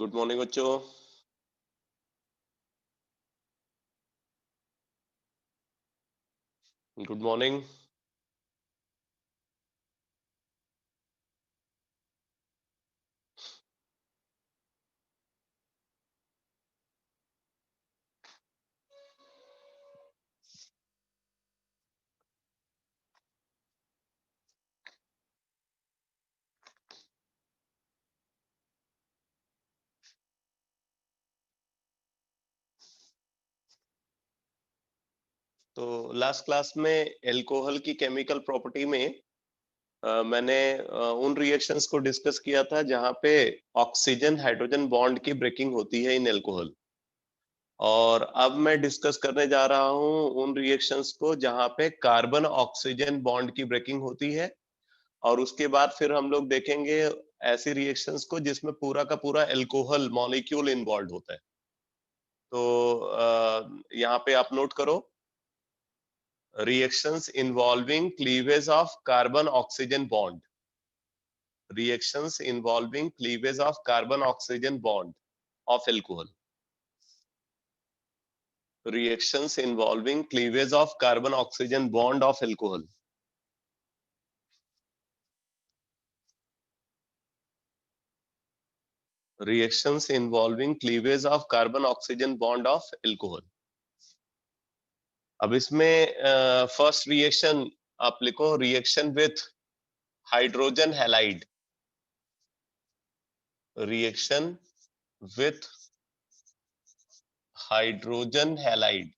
Good morning बच्चों। Good morning. तो last class में एल्कोहल की केमिकल प्रॉपर्टी में मैंने उन रिएक्शंस को डिस्कस किया था जहां पे ऑक्सीजन हाइड्रोजन बॉन्ड की ब्रेकिंग होती है इन एल्कोहल। और अब मैं डिस्कस करने जा रहा हूं उन रिएक्शंस को जहां पे कार्बन ऑक्सीजन बॉन्ड की ब्रेकिंग होती है। और उसके बाद फिर हम लोग देखेंगे ऐसी रिएक्शंस को जिसमें पूरा का पूरा एल्कोहल मॉलिक्यूल इन्वॉल्व होता है। तो यहाँ पे आप नोट करो, reactions involving cleavage of carbon oxygen bond. Reactions involving cleavage of carbon oxygen bond of alcohol. Reactions involving cleavage of carbon oxygen bond of alcohol. Reactions involving cleavage of carbon oxygen bond of alcohol. अब इसमें first reaction आप लिखो, reaction with hydrogen halide. Reaction with hydrogen halide.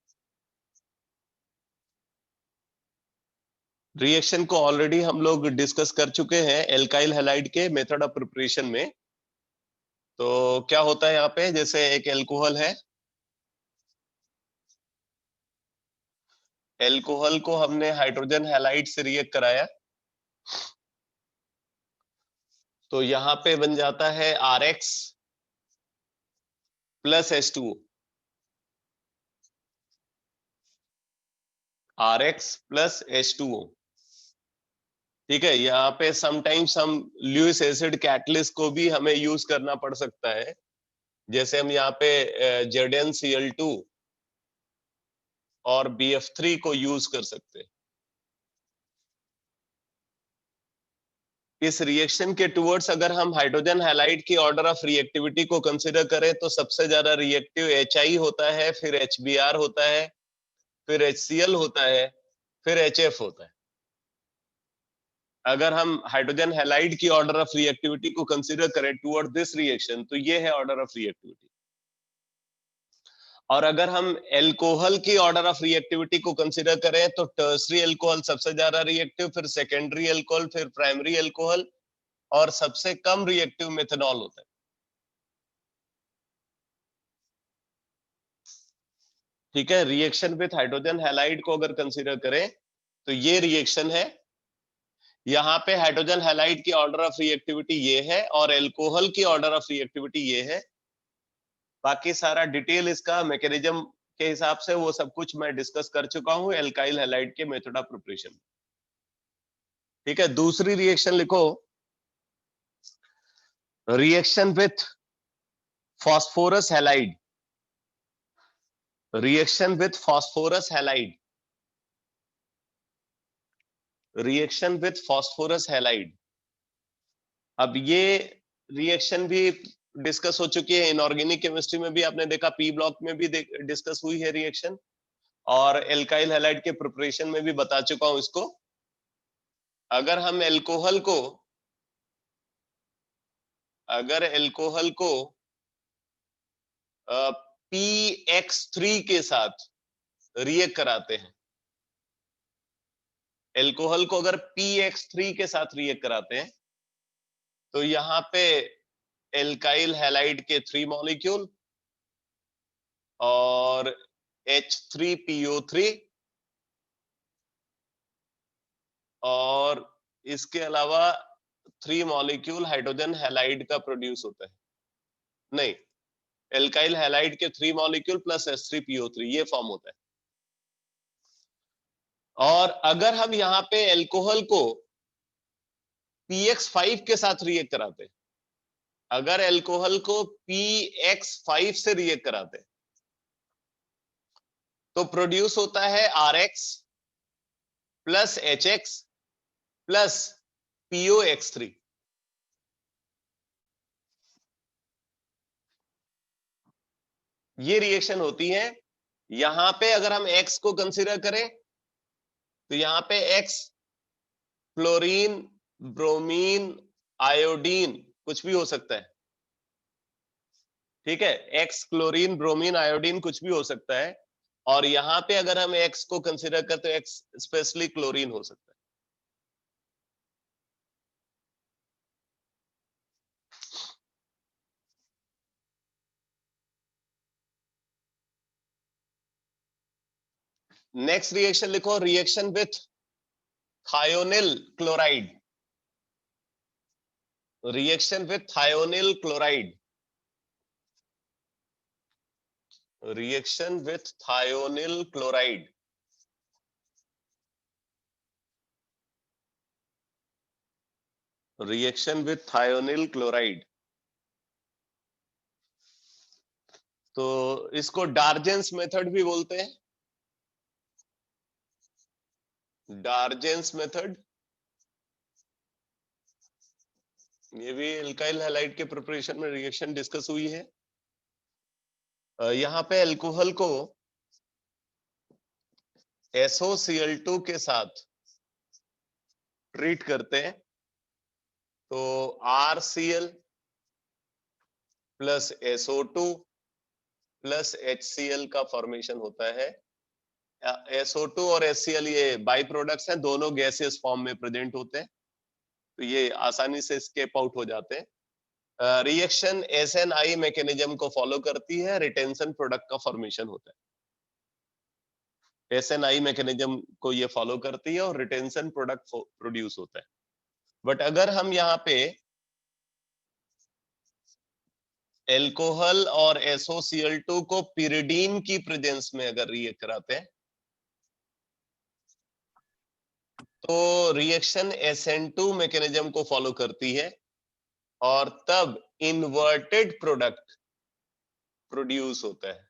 Reaction को already हम लोग discuss कर चुके हैं एल्काइल हैलाइड के मेथड ऑफ प्रिपरेशन में। तो क्या होता है यहाँ पे, जैसे एक एल्कोहल है, एल्कोहल को हमने हाइड्रोजन हैलाइड से रिएक्ट कराया, तो यहाँ पे बन जाता है RX plus H2O। RX plus H2O, ठीक है। यहाँ पे समटाइम्स हम ल्यूइस एसिड कैटलिस्ट को भी हमें यूज करना पड़ सकता है, जैसे हम यहाँ पे ZnCl2 और BF3 को यूज कर सकते हैं। इस रिएक्शन के टुवर्ड्स अगर हम हाइड्रोजन हैलाइड की ऑर्डर ऑफ रिएक्टिविटी को कंसीडर करें तो सबसे ज्यादा रिएक्टिव HI होता है, फिर HBr होता है, फिर HCl होता है, फिर HF होता है। अगर हम हाइड्रोजन हैलाइड की ऑर्डर ऑफ रिएक्टिविटी को कंसीडर करें टुवर्ड दिस रिएक्शन, तो ये है ऑर्डर ऑफ रिएक्टिविटी। और अगर हम एल्कोहल की ऑर्डर ऑफ रिएक्टिविटी को कंसीडर करें तो टर्सरी एल्कोहल सबसे ज्यादा रिएक्टिव, फिर सेकेंडरी एल्कोहल, फिर प्राइमरी एल्कोहल, और सबसे कम रिएक्टिव मेथनॉल होता है। ठीक है, रिएक्शन विथ हाइड्रोजन हैलाइड को अगर कंसीडर करें तो ये रिएक्शन है। यहाँ पे हाइड्रोजन हैलाइड की ऑर्डर ऑफ रिएक्टिविटी ये है और एल्कोहल की ऑर्डर ऑफ रिएक्टिविटी ये है। बाकी सारा डिटेल इसका मैकेनिज्म के हिसाब से वो सब कुछ मैं डिस्कस कर चुका हूं एल्काइल हैलाइड के मेथड ऑफ प्रिपरेशन। ठीक है, दूसरी रिएक्शन लिखो, reaction with phosphorus halide. Reaction with phosphorus halide. Reaction with phosphorus halide. अब ये रिएक्शन भी डिस्कस हो चुकी है इनऑर्गेनिक केमिस्ट्री में भी, आपने देखा पी ब्लॉक में भी डिस्कस हुई है रिएक्शन, और एल्काइल हैलाइड के प्रिपरेशन में भी बता चुका हूं इसको। अगर हम एल्कोहल को PX3 के साथ रिएक्ट कराते हैं, एल्कोहल को अगर PX3 के साथ रिएक्ट कराते हैं तो यहाँ पे एल्काइल हैलाइड के 3 मॉलिक्यूल और H3PO3 और इसके अलावा 3 मॉलिक्यूल हाइड्रोजन हैलाइड का प्रोड्यूस होता है। नहीं, एल्काइल हैलाइड के 3 मॉलिक्यूल प्लस H3PO3 ये फॉर्म होता है। और अगर हम यहाँ पे एल्कोहल को PX5 के साथ रिएक्ट कराते हैं, अगर एल्कोहल को PX5 से रिएक्ट कराते तो प्रोड्यूस होता है RX plus HX plus POX3। ये रिएक्शन होती है। यहां पे अगर हम X को कंसीडर करें तो यहां पे X क्लोरीन, ब्रोमीन, आयोडीन कुछ भी हो सकता है। ठीक है, X क्लोरीन, ब्रोमीन, आयोडीन कुछ भी हो सकता है। और यहां पे अगर हम X को कंसीडर करते तो X स्पेशली क्लोरीन हो सकता है। नेक्स्ट रिएक्शन लिखो, reaction with thionyl chloride. Reaction with thionyl chloride. Reaction with thionyl chloride. Reaction with thionyl chloride. तो इसको डार्जेंस मेथड भी बोलते हैं। डार्जेंस मेथड। ये भी एल्काइल हैलाइड के प्रिपरेशन में रिएक्शन डिस्कस हुई है। यहाँ पे अल्कोहल को SOCl2 के साथ ट्रीट करते हैं तो RCl plus SO2 plus HCl का फॉर्मेशन होता है। SO2 और HCl ये बाई प्रोडक्ट्स हैं, दोनों गैसियस फॉर्म में प्रेजेंट होते हैं, तो ये आसानी से स्केप आउट हो जाते हैं। रिएक्शन SNI मैकेनिज्म को फॉलो करती है, रिटेंशन प्रोडक्ट का फॉर्मेशन होता है। SNI मैकेनिज्म को ये फॉलो करती है और रिटेंशन प्रोडक्ट प्रोड्यूस होता है। बट अगर हम यहाँ पे एल्कोहल और SOCl2 को पिरिडीन की प्रेजेंस में अगर रिएक्ट कराते हैं तो रिएक्शन SN2 मैकेनिज्म को फॉलो करती है और तब इन्वर्टेड प्रोडक्ट प्रोड्यूस होता है।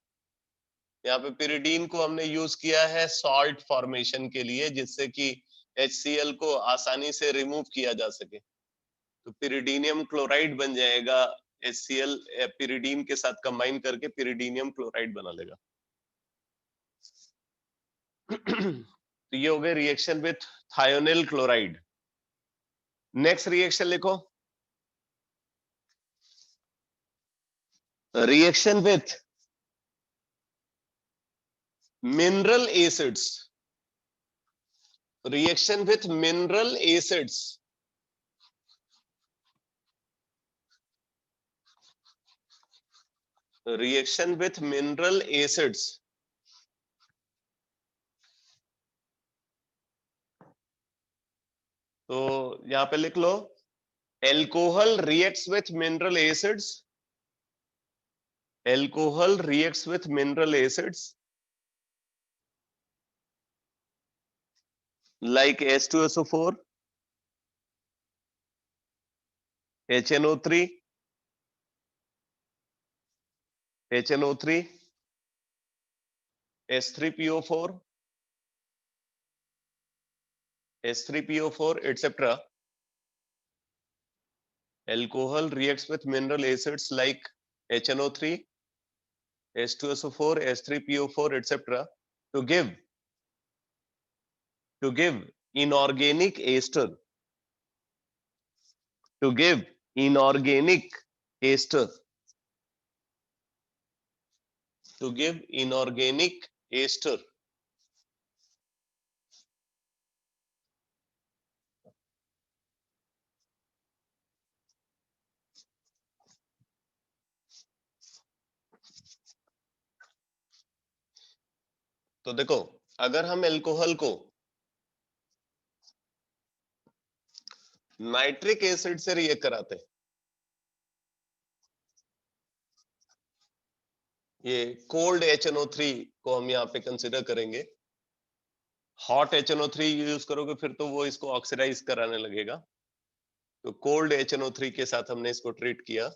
यहाँ पे पिरिडीन को हमने यूज किया है सॉल्ट फॉर्मेशन के लिए, जिससे कि HCl को आसानी से रिमूव किया जा सके। तो पिरिडीनियम क्लोराइड बन जाएगा, HCl पिरिडीन के साथ कंबाइन करके पिरिडीनियम क्लोराइड बना लेगा। तो ये हो गए reaction with thionyl chloride. Next reaction लिखो, reaction with mineral acids. Reaction with mineral acids. Reaction with mineral acids. तो यहां पे लिख लो, alcohol reacts with mineral acids. Alcohol reacts with mineral acids like H2SO4, HNO3, HNO3, H3PO4, H3PO4, etc. Alcohol reacts with mineral acids like HNO3, H2SO4, H3PO4, etc. to give inorganic ester. To give inorganic ester. To give inorganic ester. तो देखो, अगर हम alcohol को nitric acid से react कराते हैं, ये cold HNO3 को हम यहाँ पे कंसिडर करेंगे। हॉट HNO3 यूज करोगे फिर तो वो इसको ऑक्सीडाइज कराने लगेगा। तो कोल्ड HNO3 के साथ हमने इसको ट्रीट किया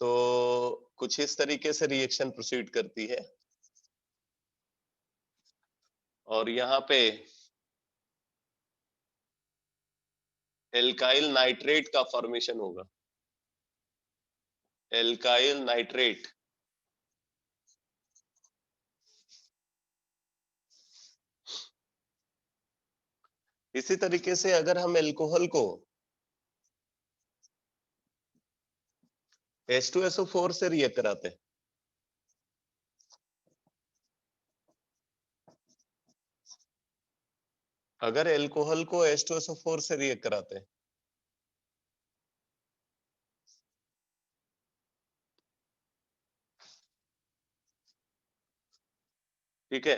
तो कुछ इस तरीके से रिएक्शन प्रोसीड करती है और यहाँ पे एल्काइल नाइट्रेट का फॉर्मेशन होगा। Alkyl nitrate. इसी तरीके से अगर हम एल्कोहल को H2SO4 से रिएक्ट कराते हैं, अगर एल्कोहल को H2SO4 से रिएक्ट कराते हैं, ठीक है,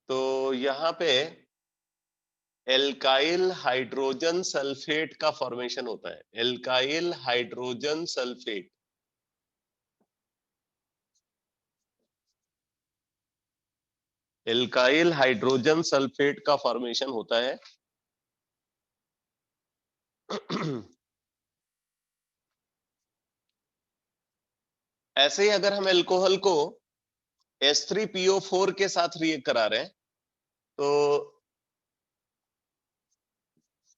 तो यहाँ पे एल्काइल हाइड्रोजन सल्फेट का फॉर्मेशन होता है। Alkyl hydrogen sulphate. Alkyl hydrogen sulphate का फॉर्मेशन होता है। ऐसे ही अगर हम एल्कोहल को H3PO4 के साथ रिएक्ट करा रहे हैं, तो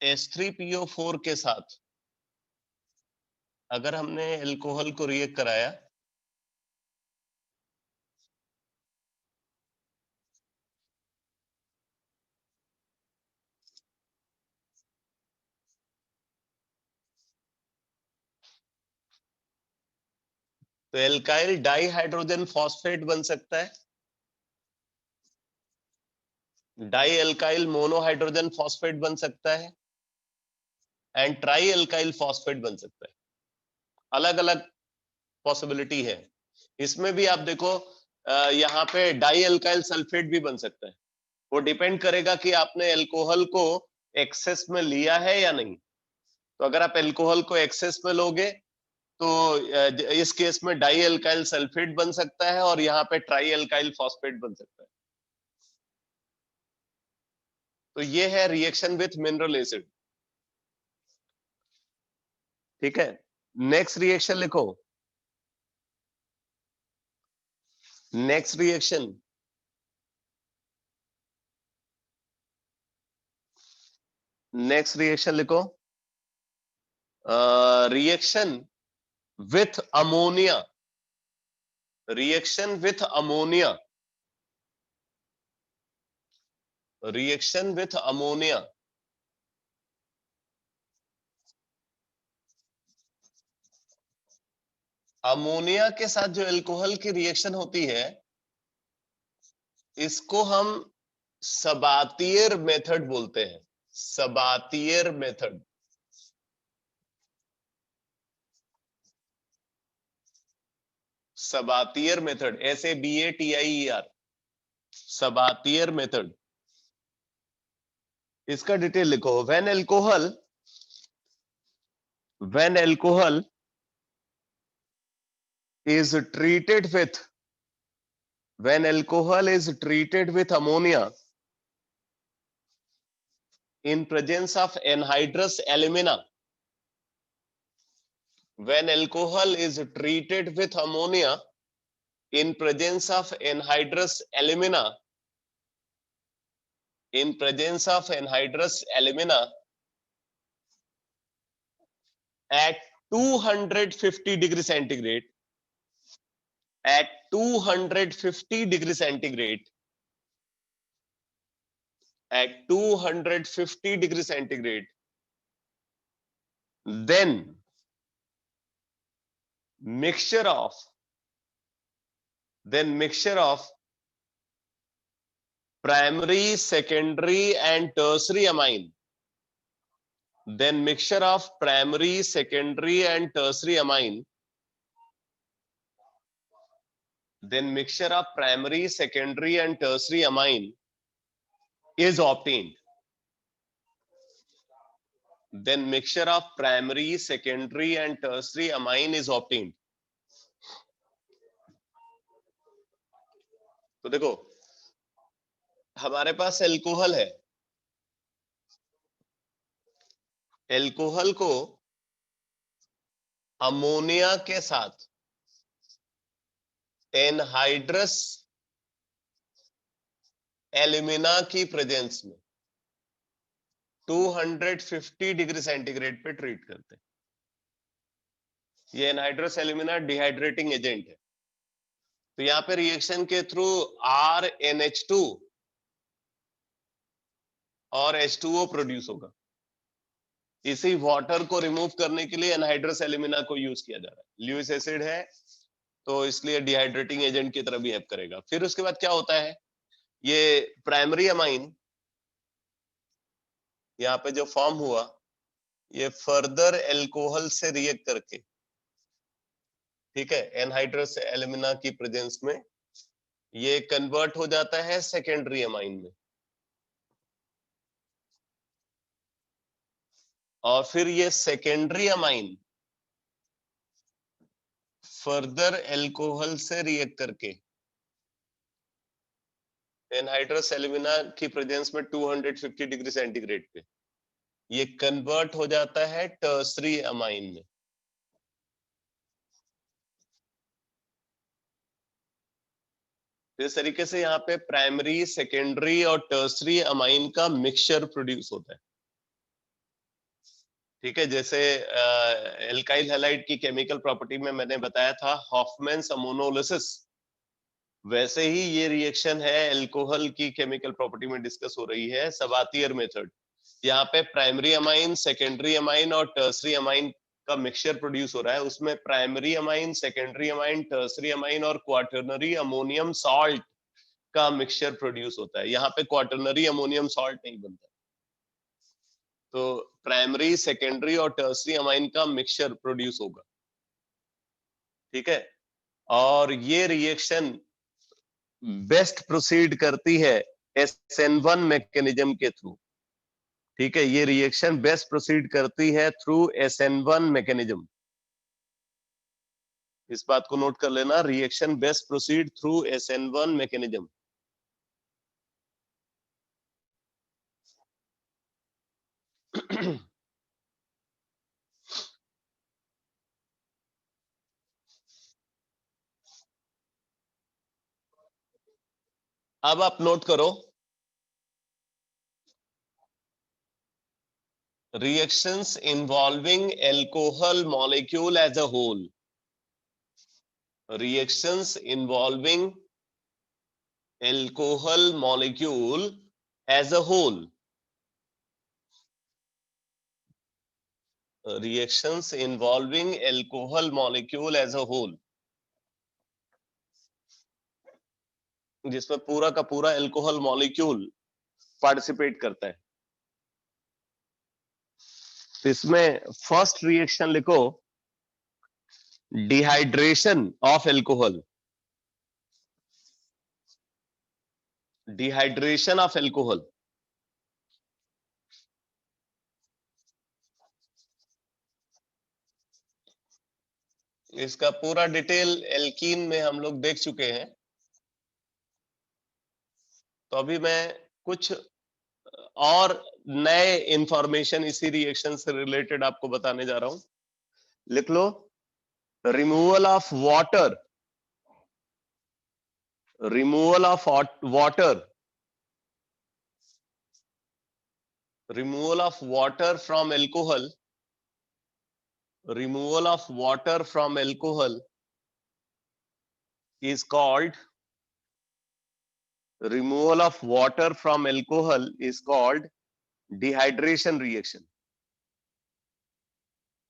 H3PO4 के साथ अगर हमने एल्कोहल को रिएक्ट कराया, तो एल्काइल डाइहाइड्रोजन फॉस्फेट बन सकता है, डाई एल्काइल मोनोहाइड्रोजन फॉस्फेट बन सकता है, एंड ट्राई एल्काइल फॉस्फेट बन सकता है। अलग अलग पॉसिबिलिटी है। इसमें भी आप देखो, यहाँ पे डाई एल्काइल सल्फेट भी बन सकता है। वो डिपेंड करेगा कि आपने एल्कोहल को एक्सेस में लिया है या नहीं। तो अगर आप एल्कोहल को एक्सेस में लोगे तो इस केस में डाई एल्काइल सल्फेट बन सकता है और यहाँ पे ट्राई एल्काइल फॉस्फेट बन सकता है। तो ये है रिएक्शन विथ मिनरल एसिड। ठीक है, नेक्स्ट रिएक्शन लिखो। नेक्स्ट रिएक्शन, नेक्स्ट रिएक्शन लिखो। Reaction with ammonia. Reaction with ammonia. Reaction with ammonia. Ammonia के साथ जो एल्कोहल की रिएक्शन होती है, इसको हम सबातियर मेथड बोलते हैं। Sabatier method. Sabatier method, SABATIER। Sabatier method. इसका डिटेल लिखो। when alcohol is treated with ammonia in presence of anhydrous alumina. When alcohol is treated with ammonia in presence of anhydrous alumina, at 250 degree centigrade, at 250 degree centigrade, at 250 degree centigrade, then mixture of primary, secondary and tertiary amine, then mixture of primary, secondary and tertiary amine, then mixture of primary, secondary and tertiary amine is obtained. Then mixture of primary, secondary and tertiary amine is obtained. तो देखो, हमारे पास alcohol है। Alcohol को ammonia के साथ anhydrous alumina की presence में 250 degree centigrade पे ट्रीट करते हैं। ये एनहाइड्रस एल्यूमिना डिहाइड्रेटिंग एजेंट है। तो यहाँ पे रिएक्शन के थ्रू RNH2 और H2O प्रोड्यूस होगा। इसी वाटर को रिमूव करने के लिए एनहाइड्रस एल्यूमिना को यूज किया जा रहा है। ल्यूइस एसिड है तो इसलिए डिहाइड्रेटिंग एजेंट की तरह भी हेल्प करेगा। फिर उसके बाद क्या होता है, ये प्राइमरी अमाइन यहाँ पे जो फॉर्म हुआ, ये फर्दर एल्कोहल से रिएक्ट करके, ठीक है, एनहाइड्रस एल्यूमिना की प्रेजेंस में ये कन्वर्ट हो जाता है सेकेंडरी अमाइन में, और फिर ये सेकेंडरी अमाइन फर्दर एल्कोहल से रिएक्ट करके एनहाइड्रस एल्यूमिना की प्रेजेंस में 250 डिग्री सेंटीग्रेड पे ये कन्वर्ट हो जाता है टर्सरी अमाइन में। इस तरीके से यहाँ पे प्राइमरी, सेकेंडरी और टर्सरी अमाइन का मिक्सचर प्रोड्यूस होता है। ठीक है, जैसे एल्काइल हैलाइड की केमिकल प्रॉपर्टी में मैंने बताया था हॉफमैन्स अमोनोलिसिस, वैसे ही ये रिएक्शन है एल्कोहल की केमिकल प्रॉपर्टी में डिस्कस हो रही है, सबातियर मेथड। यहाँ पे प्राइमरी अमाइन, सेकेंडरी अमाइन और टर्सरी अमाइन का मिक्सचर प्रोड्यूस हो रहा है। उसमें primary amine, secondary amine, tertiary amine और क्वाटरनरी अमोनियम सॉल्ट का मिक्सचर प्रोड्यूस होता है। यहाँ पे क्वाटरनरी अमोनियम सॉल्ट नहीं बनता। तो प्राइमरी, सेकेंडरी और टर्सरी अमाइन का मिक्सचर प्रोड्यूस होगा। ठीक है, और ये रिएक्शन बेस्ट प्रोसीड करती है SN1 मैकेनिज्म के थ्रू। ठीक है, ये रिएक्शन बेस्ट प्रोसीड करती है थ्रू SN1 मैकेनिज्म। इस बात को नोट कर लेना, reaction best proceed through SN1 mechanism. अब आप नोट करो, reactions involving alcohol molecule as a whole, reactions involving alcohol molecule as a whole, reactions involving alcohol molecule as a whole, जिसमें पूरा का पूरा अल्कोहल मॉलिक्यूल पार्टिसिपेट करता है। तो इसमें फर्स्ट रिएक्शन लिखो, dehydration of alcohol, dehydration of alcohol. इसका पूरा डिटेल एल्कीन में हम लोग देख चुके हैं। तो अभी मैं कुछ और नए इंफॉर्मेशन इसी रिएक्शन से रिलेटेड आपको बताने जा रहा हूं। लिख लो, removal of water, removal of water, removal of water from alcohol, removal of water from alcohol is called, removal of water from alcohol is called dehydration reaction.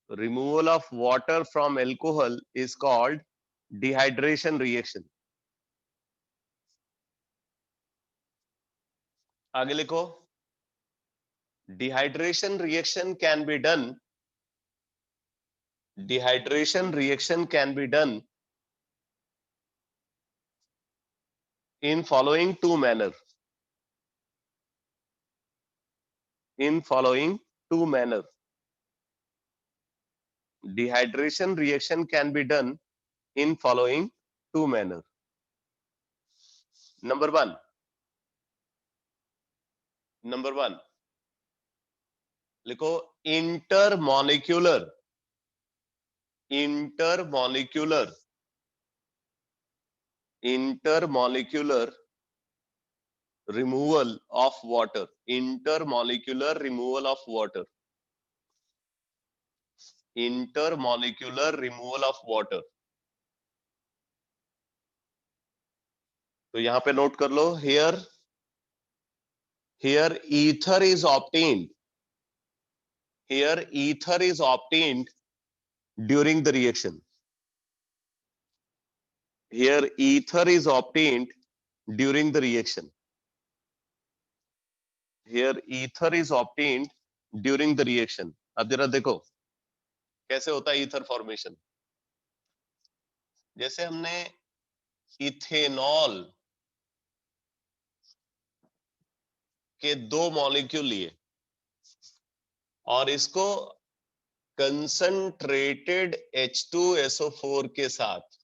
Removal of water from alcohol is called dehydration reaction. आगे लिखो, dehydration reaction can be done, dehydration reaction can be done in following two manner, in following two manner. Dehydration reaction can be done in following two manner. Number one, number one लिखो, intermolecular, intermolecular removal of water, intermolecular removal of water, intermolecular removal of water। तो यहां पे note कर लो, here ether is obtained, here ether is obtained during the reaction, here ether is obtained during the reaction, here ether is obtained during the reaction। अब जरा देखो कैसे होता है ईथर फॉर्मेशन। जैसे हमने इथेनॉल के 2 मॉलिक्यूल लिए और इसको कंसंट्रेटेड H2SO4 के साथ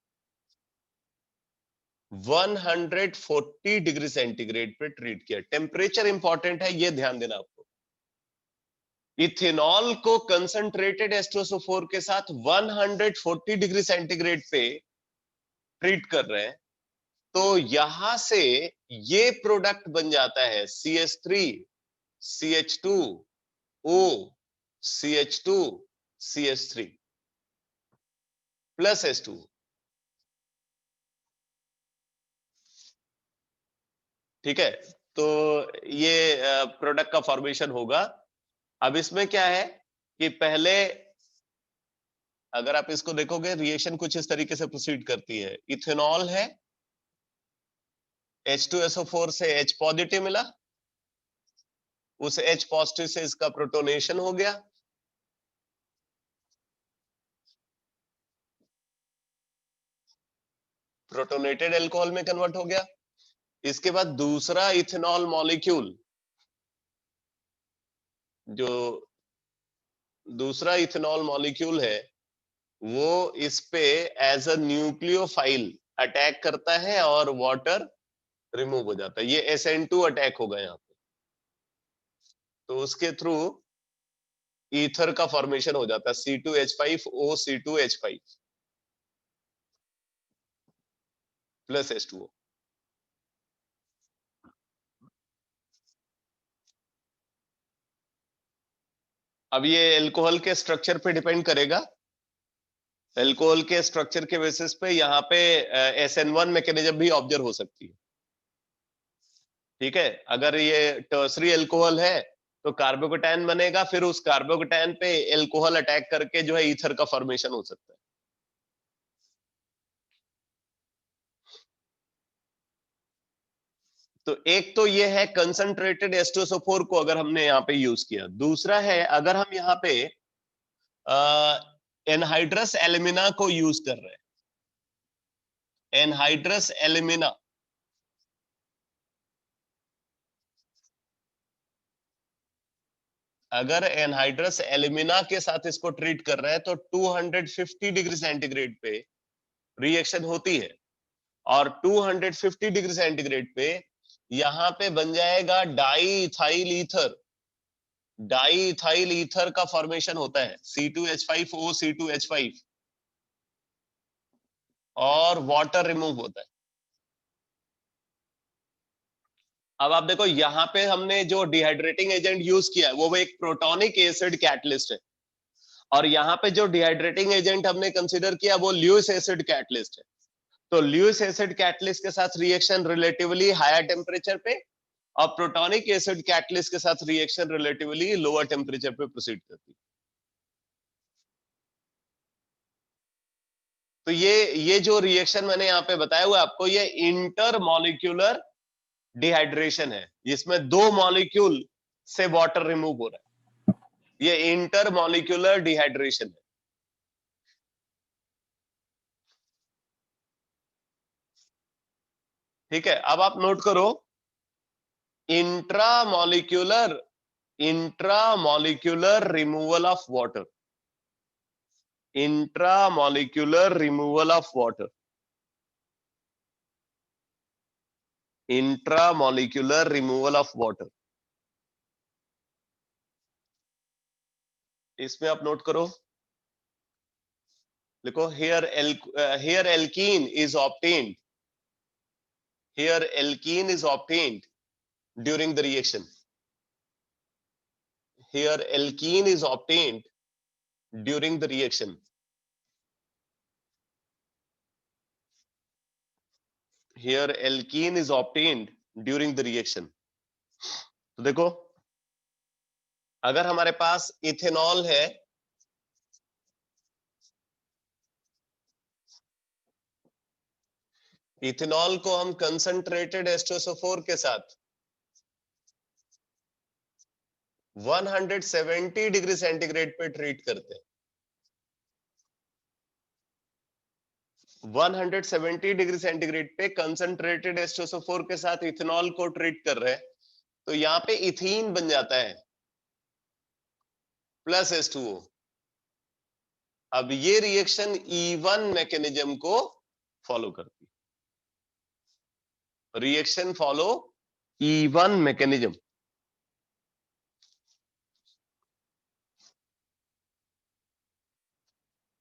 140 डिग्री सेंटीग्रेड पे ट्रीट किया। टेम्परेचर इंपॉर्टेंट है, ये ध्यान देना आपको। इथेनॉल को कंसंट्रेटेड H2SO4 के साथ 140 डिग्री सेंटीग्रेड पे ट्रीट कर रहे हैं, तो यहां से ये प्रोडक्ट बन जाता है CH3 CH2O CH2 CH3 plus H2। ठीक है, तो ये प्रोडक्ट का फॉर्मेशन होगा। अब इसमें क्या है कि पहले अगर आप इसको देखोगे रिएक्शन कुछ इस तरीके से प्रोसीड करती है। इथेनॉल है, H2SO4 से H पॉजिटिव मिला, उस H पॉजिटिव से इसका प्रोटोनेशन हो गया, प्रोटोनेटेड एल्कोहल में कन्वर्ट हो गया। इसके बाद दूसरा इथेनॉल मॉलिक्यूल, जो दूसरा इथेनॉल मॉलिक्यूल है, वो इस पे एज अ न्यूक्लियोफाइल अटैक करता है और वाटर रिमूव हो जाता है। ये SN2 अटैक होगा यहाँ पे, तो उसके थ्रू ईथर का फॉर्मेशन हो जाता है C2H5O C2H5 प्लस H2O। अब ये एल्कोहल के स्ट्रक्चर पे डिपेंड करेगा। एल्कोहल के स्ट्रक्चर के बेसिस पे यहाँ पे SN1 मैकेनिज्म भी ऑब्जर्व हो सकती है। ठीक है, अगर ये टर्सरी एल्कोहल है तो कार्बोकेटायन बनेगा, फिर उस कार्बोकेटायन पे एल्कोहल अटैक करके जो है ईथर का फॉर्मेशन हो सकता है। तो एक तो ये है कंसंट्रेटेड H2SO4 को अगर हमने यहाँ पे यूज किया। दूसरा है अगर हम यहाँ पे एनहाइड्रस एल्यूमिना को यूज कर रहे हैं, एनहाइड्रस एल्यूमिना, अगर एनहाइड्रस एल्यूमिना के साथ इसको ट्रीट कर रहे हैं तो 250 डिग्री सेंटीग्रेड पे रिएक्शन होती है, और 250 डिग्री सेंटीग्रेड पे यहां पे बन जाएगा di ethyl ether. Di ethyl ether का फॉर्मेशन होता है C2H5O C2H5 और वाटर रिमूव होता है। अब आप देखो यहाँ पे हमने जो डिहाइड्रेटिंग एजेंट यूज किया है वो एक प्रोटोनिक एसिड कैटलिस्ट है, और यहाँ पे जो डिहाइड्रेटिंग एजेंट हमने कंसीडर किया वो ल्यूइस एसिड कैटलिस्ट है। तो ल्यूइस एसिड कैटलिस्ट के साथ रिएक्शन रिलेटिवली हायर टेम्परेचर पे, और प्रोटोनिक एसिड कैटलिस्ट के साथ रिएक्शन रिलेटिवली लोअर टेम्परेचर पे प्रोसीड करती है। तो ये जो रिएक्शन मैंने यहाँ पे बताया हुआ आपको, ये इंटरमॉलिक्यूलर डिहाइड्रेशन है, जिसमें 2 मॉलिक्यूल से वाटर रिमूव हो रहा है। ये इंटरमॉलिक्यूलर डिहाइड्रेशन है। ठीक है, अब आप नोट करो, intramolecular intramolecular removal of water, intramolecular removal of water, intramolecular removal of water. इसमें आप नोट करो, देखो here alkene is obtained, here alkene is obtained during the reaction, here alkene is obtained during the reaction, here alkene is obtained during the reaction। तो देखो अगर हमारे पास ethanol है, ethanol को हम कंसंट्रेटेड H2SO4 के साथ 170 डिग्री सेंटीग्रेड पे ट्रीट करते हैं, 170 डिग्री सेंटीग्रेड पे कंसंट्रेटेड H2SO4 के साथ इथेनॉल को ट्रीट कर रहे हैं, तो यहाँ पे इथीन बन जाता है प्लस H2O। अब ये रिएक्शन E1 मैकेनिज्म को फॉलो करती है, रिएक्शन फॉलो E1 मैकेनिज्म।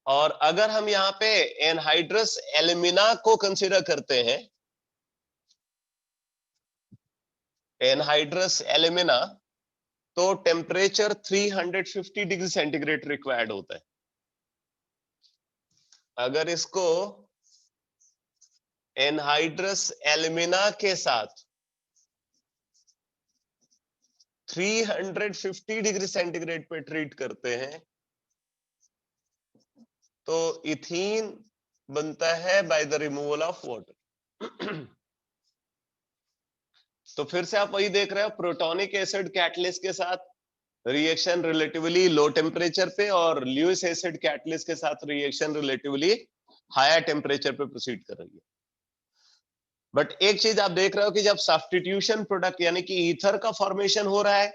और अगर हम यहाँ पे एनहाइड्रस एल्यूमिना को कंसीडर करते हैं, एनहाइड्रस एल्यूमिना, तो टेम्परेचर 350 डिग्री सेंटीग्रेड रिक्वायर्ड होता है। अगर इसको एनहाइड्रस एल्यूमिना के साथ 350 डिग्री सेंटीग्रेड पे ट्रीट करते हैं तो इथीन बनता है by the removal of water. तो फिर से आप वही देख रहे हो, प्रोटोनिक एसिड कैटलिस्ट के साथ रिएक्शन रिलेटिवली लो टेम्परेचर पे और ल्यूइस एसिड कैटलिस्ट के साथ रिएक्शन रिलेटिवली हायर टेम्परेचर पे प्रोसीड कर रही है। बट एक चीज आप देख रहे हो कि जब सब्स्टिट्यूशन प्रोडक्ट यानी कि ईथर का फॉर्मेशन हो रहा है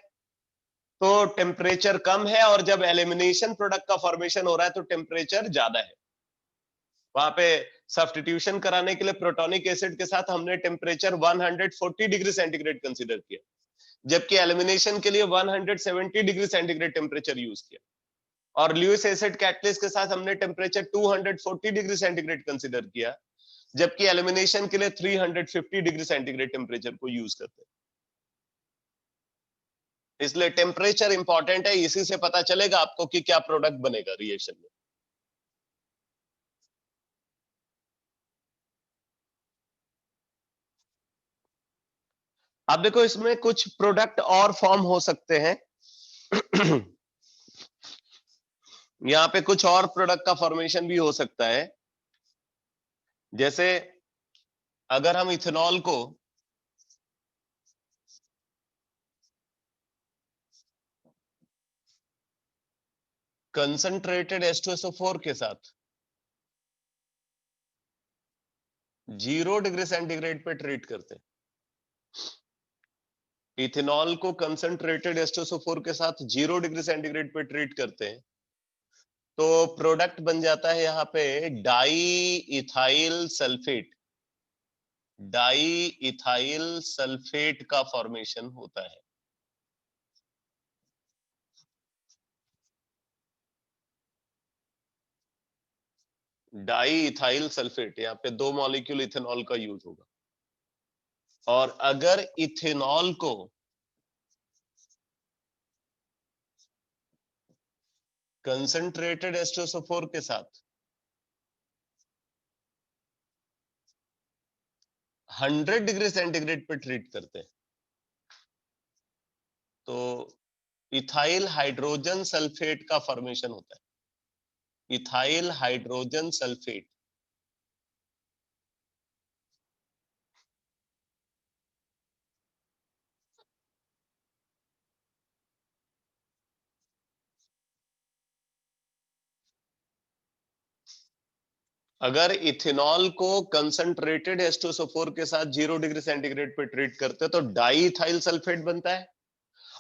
तो टेम्परेचर कम है, और जब एलिमिनेशन प्रोडक्ट का फॉर्मेशन हो रहा है तो टेम्परेचर ज्यादा है। वहां पे सब्स्टिट्यूशन कराने के लिए प्रोटोनिक एसिड के साथ हमने टेम्परेचर 140 डिग्री सेंटीग्रेड कंसीडर किया, जबकि एलिमिनेशन के लिए 170 डिग्री सेंटीग्रेड टेम्परेचर यूज किया, और ल्यूइस एसिड कैटलिस्ट के साथ हमने टेम्परेचर 240 डिग्री सेंटीग्रेड कंसीडर किया, जबकि एलिमिनेशन के लिए 350 डिग्री सेंटीग्रेड टेम्परेचर को यूज करते हैं। इसलिए टेम्परेचर इंपॉर्टेंट है, इसी से पता चलेगा आपको कि क्या प्रोडक्ट बनेगा रिएक्शन में। अब देखो इसमें कुछ प्रोडक्ट और फॉर्म हो सकते हैं। यहाँ पे कुछ और प्रोडक्ट का फॉर्मेशन भी हो सकता है, जैसे अगर हम इथेनॉल को कंसंट्रेटेड H2SO4 के साथ 0 डिग्री सेंटीग्रेड पे ट्रीट करते हैं, इथेनॉल को कंसंट्रेटेड H2SO4 के साथ 0 डिग्री सेंटीग्रेड पे ट्रीट करते हैं, तो प्रोडक्ट बन जाता है यहाँ पे di ethyl sulphate, di ethyl sulphate का फॉर्मेशन होता है। डाई इथाइल सल्फेट, यहाँ पे 2 मॉलिक्यूल इथेनॉल का यूज होगा। और अगर इथेनॉल को कंसंट्रेटेड H2SO4 के साथ 100 डिग्री सेंटीग्रेड पे ट्रीट करते हैं, तो इथाइल हाइड्रोजन सल्फेट का फॉर्मेशन होता है, इथाइल हाइड्रोजन सल्फेट। अगर इथेनॉल को कंसंट्रेटेड H2SO4 के साथ 0 डिग्री सेंटीग्रेड पे ट्रीट करते हैं तो डाई इथाइल सल्फेट बनता है,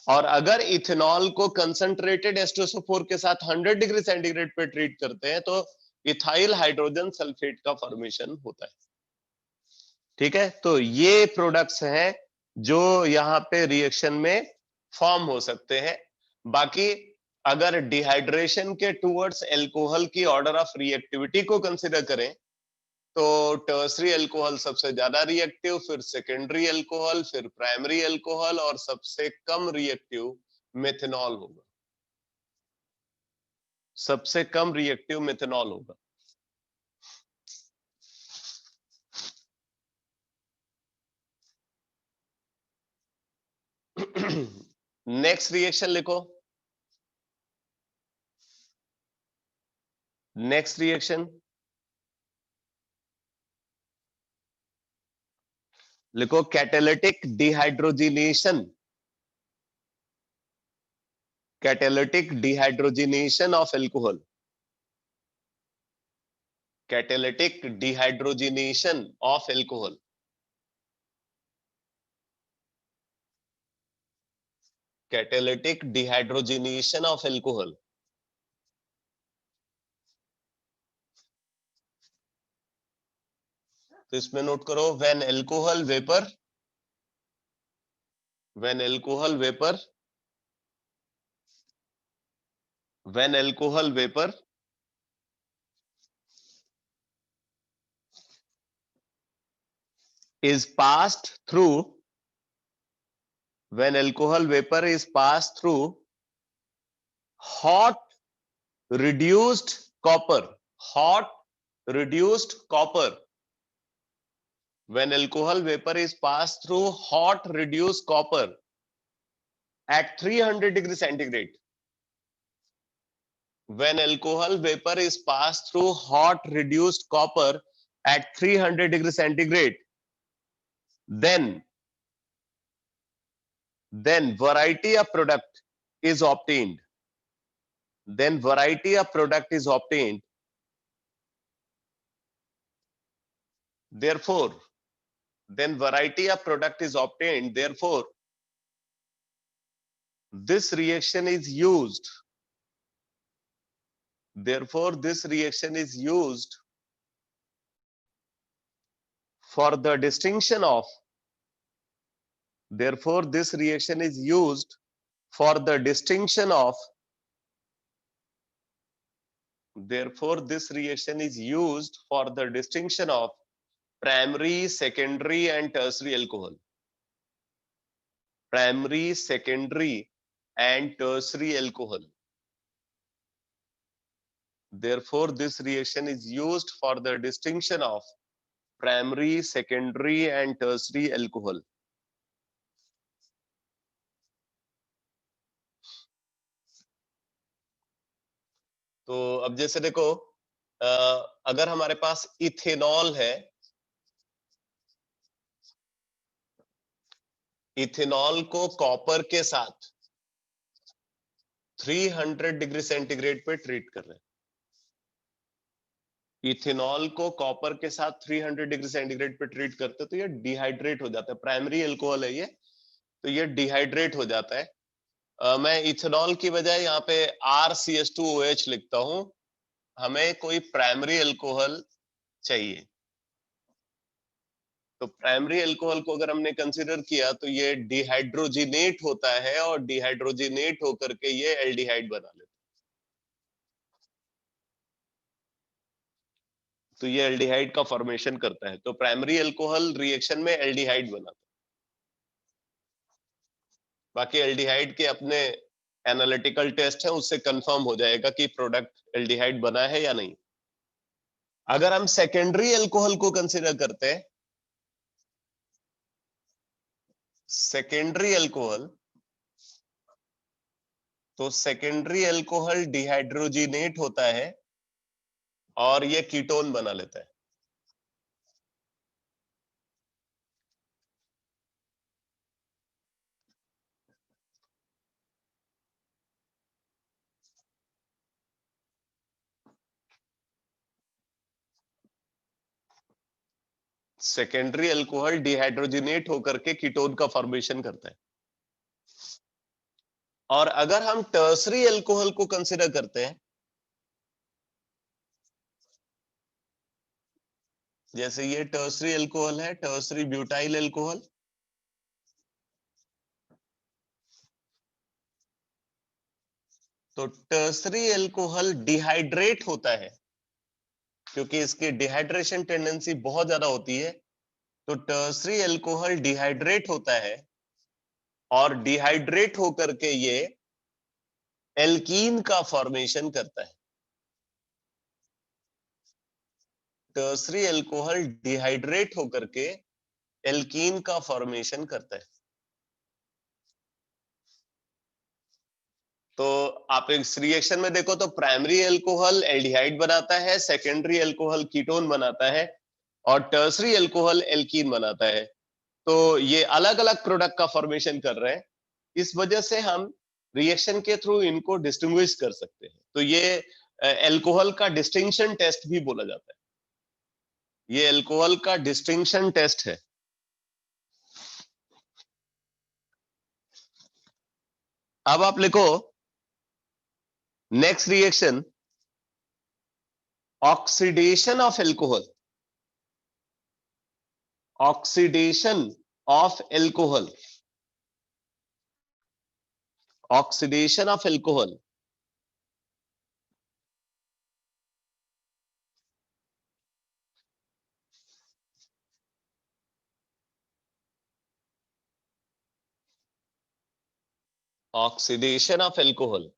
और अगर इथेनॉल को कंसंट्रेटेड H2SO4 के साथ 100 डिग्री सेंटीग्रेड पे ट्रीट करते हैं तो इथाइल हाइड्रोजन सल्फेट का फॉर्मेशन होता है। ठीक है, तो ये प्रोडक्ट्स हैं जो यहाँ पे रिएक्शन में फॉर्म हो सकते हैं। बाकी अगर डिहाइड्रेशन के टुवर्ड्स एल्कोहल की ऑर्डर ऑफ रिएक्टिविटी को कंसिडर करें तो टर्सरी अल्कोहल सबसे ज्यादा रिएक्टिव, फिर सेकेंडरी अल्कोहल, फिर प्राइमरी अल्कोहल और सबसे कम रिएक्टिव मेथनॉल होगा। सबसे कम रिएक्टिव मेथनॉल होगा। नेक्स्ट रिएक्शन लिखो। नेक्स्ट रिएक्शन लिखो, catalytic dehydrogenation. Catalytic dehydrogenation of alcohol. Catalytic dehydrogenation of alcohol. Catalytic dehydrogenation of alcohol. तो इसमें नोट करो, when alcohol vapour, when alcohol vapour, when alcohol vapour is passed through, when alcohol vapor is passed through hot reduced copper, hot reduced copper, when alcohol vapor is passed through hot reduced copper at 300 degrees centigrade, when alcohol vapor is passed through hot reduced copper at 300 degrees centigrade, then variety of product is obtained, then variety of product is obtained, therefore then variety of product is obtained, therefore this reaction is used, therefore this reaction is used for the distinction of, therefore this reaction is used for the distinction of, therefore this reaction is used for the distinction of primary, secondary and tertiary alcohol, primary, secondary and tertiary alcohol. Therefore this reaction is used for the distinction of primary, secondary and tertiary alcohol. तो अब जैसे देखो, अगर हमारे पास ethanol है, ethanol को copper के साथ 300 डिग्री सेंटीग्रेड पे ट्रीट कर रहे हैं, इथेनॉल को कॉपर के साथ 300 डिग्री सेंटीग्रेड पे ट्रीट करते तो ये डिहाइड्रेट हो जाता है, प्राइमरी अल्कोहल है ये, तो ये डिहाइड्रेट हो जाता है। मैं इथेनॉल की बजाय यहाँ पे RCH2OH लिखता हूं, हमें कोई प्राइमरी अल्कोहल चाहिए। तो प्राइमरी अल्कोहल को अगर हमने कंसीडर किया तो ये डिहाइड्रोजिनेट होता है और डिहाइड्रोजिनेट होकर के ये एल्डिहाइड बना लेता है। तो ये एल्डिहाइड का फॉर्मेशन करता है। तो प्राइमरी अल्कोहल रिएक्शन में एल्डिहाइड बनाता है। बाकी एल्डिहाइड के अपने एनालिटिकल टेस्ट है, उससे कंफर्म हो जाएगा कि प्रोडक्ट एल्डिहाइड बना है या नहीं। अगर हम सेकेंडरी अल्कोहल को कंसीडर करते हैं, सेकेंडरी अल्कोहल, तो सेकेंडरी अल्कोहल डिहाइड्रोजिनेट होता है और ये कीटोन बना लेता है। सेकेंडरी अल्कोहल डिहाइड्रोजिनेट होकर के कीटोन का फॉर्मेशन करता है। और अगर हम टर्सरी अल्कोहल को कंसीडर करते हैं, जैसे ये टर्सरी अल्कोहल है, टर्सरी ब्यूटाइल अल्कोहल, तो टर्सरी अल्कोहल डिहाइड्रेट होता है, क्योंकि इसकी डिहाइड्रेशन टेंडेंसी बहुत ज्यादा होती है, तो टर्सरी अल्कोहल डिहाइड्रेट होता है और डिहाइड्रेट होकर के ये एल्कीन का फॉर्मेशन करता है। टर्सरी अल्कोहल डिहाइड्रेट होकर के एल्कीन का फॉर्मेशन करता है। तो आप इस रिएक्शन में देखो तो प्राइमरी अल्कोहल एल्डिहाइड बनाता है, सेकेंडरी अल्कोहल कीटोन बनाता है और टर्सरी अल्कोहल एल्कीन बनाता है। तो ये अलग अलग प्रोडक्ट का फॉर्मेशन कर रहे हैं, इस वजह से हम रिएक्शन के थ्रू इनको डिस्टिंग्विश कर सकते हैं। तो ये अल्कोहल का डिस्टिंक्शन टेस्ट भी बोला जाता है, ये अल्कोहल का डिस्टिंक्शन टेस्ट है। अब आप लिखो next reaction, oxidation of alcohol, oxidation of alcohol, oxidation of alcohol. Oxidation of alcohol.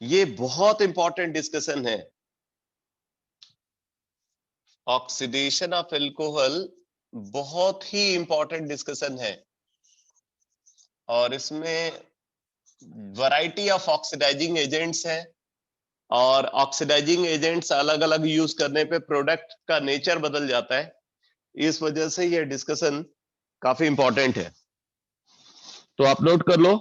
ये बहुत इंपॉर्टेंट डिस्कशन है। ऑक्सीडेशन ऑफ अल्कोहल बहुत ही इंपॉर्टेंट डिस्कशन है और इसमें वैरायटी ऑफ ऑक्सीडाइजिंग एजेंट्स हैं और ऑक्सीडाइजिंग एजेंट्स अलग अलग यूज करने पे प्रोडक्ट का नेचर बदल जाता है, इस वजह से ये डिस्कशन काफी इंपॉर्टेंट है। तो आप नोट कर लो,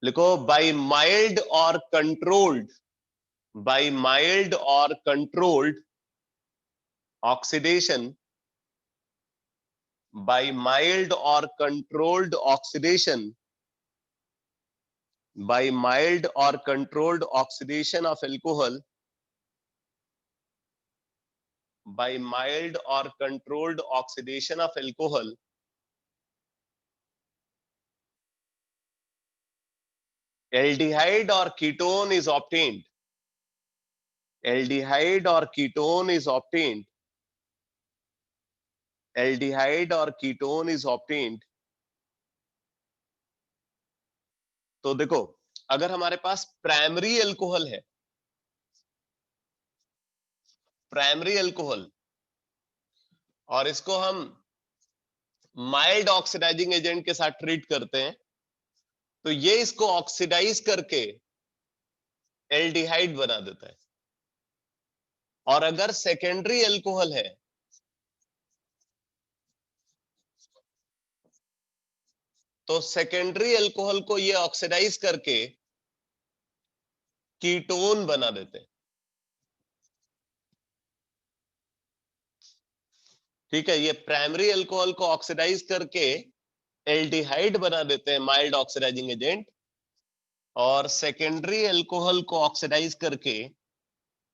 लिखो बाय माइल्ड और कंट्रोल्ड, बाय माइल्ड और controlled oxidation, by mild or controlled oxidation, by mild or controlled oxidation of alcohol, by mild or controlled oxidation of alcohol, aldehyde or ketone is obtained, aldehyde or ketone is obtained, aldehyde or ketone is obtained। तो देखो, अगर हमारे पास primary alcohol है, primary alcohol, और इसको हम mild oxidizing agent के साथ ट्रीट करते हैं, तो ये इसको ऑक्सीडाइज करके एल्डिहाइड बना देता है। और अगर सेकेंडरी अल्कोहल है तो सेकेंडरी अल्कोहल को ये ऑक्सीडाइज करके कीटोन बना देते हैं। ठीक है, ये प्राइमरी अल्कोहल को ऑक्सीडाइज करके एल्डिहाइड बना देते हैं, माइल्ड ऑक्सीडाइजिंग एजेंट, और सेकेंडरी अल्कोहल को ऑक्सीडाइज करके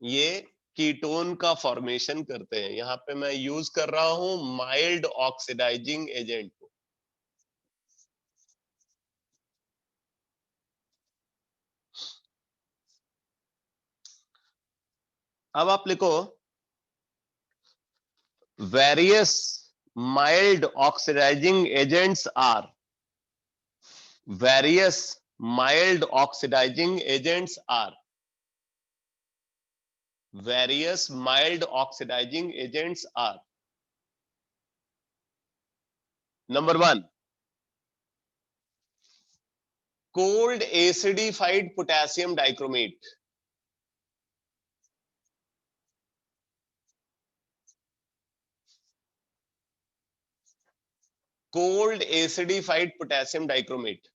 ये कीटोन का फॉर्मेशन करते हैं। यहां पे मैं यूज कर रहा हूं माइल्ड ऑक्सीडाइजिंग एजेंट को। अब आप लिखो various mild oxidizing agents are, various mild oxidizing agents are, various mild oxidizing agents are, number 1 cold acidified potassium dichromate, cold acidified potassium dichromate।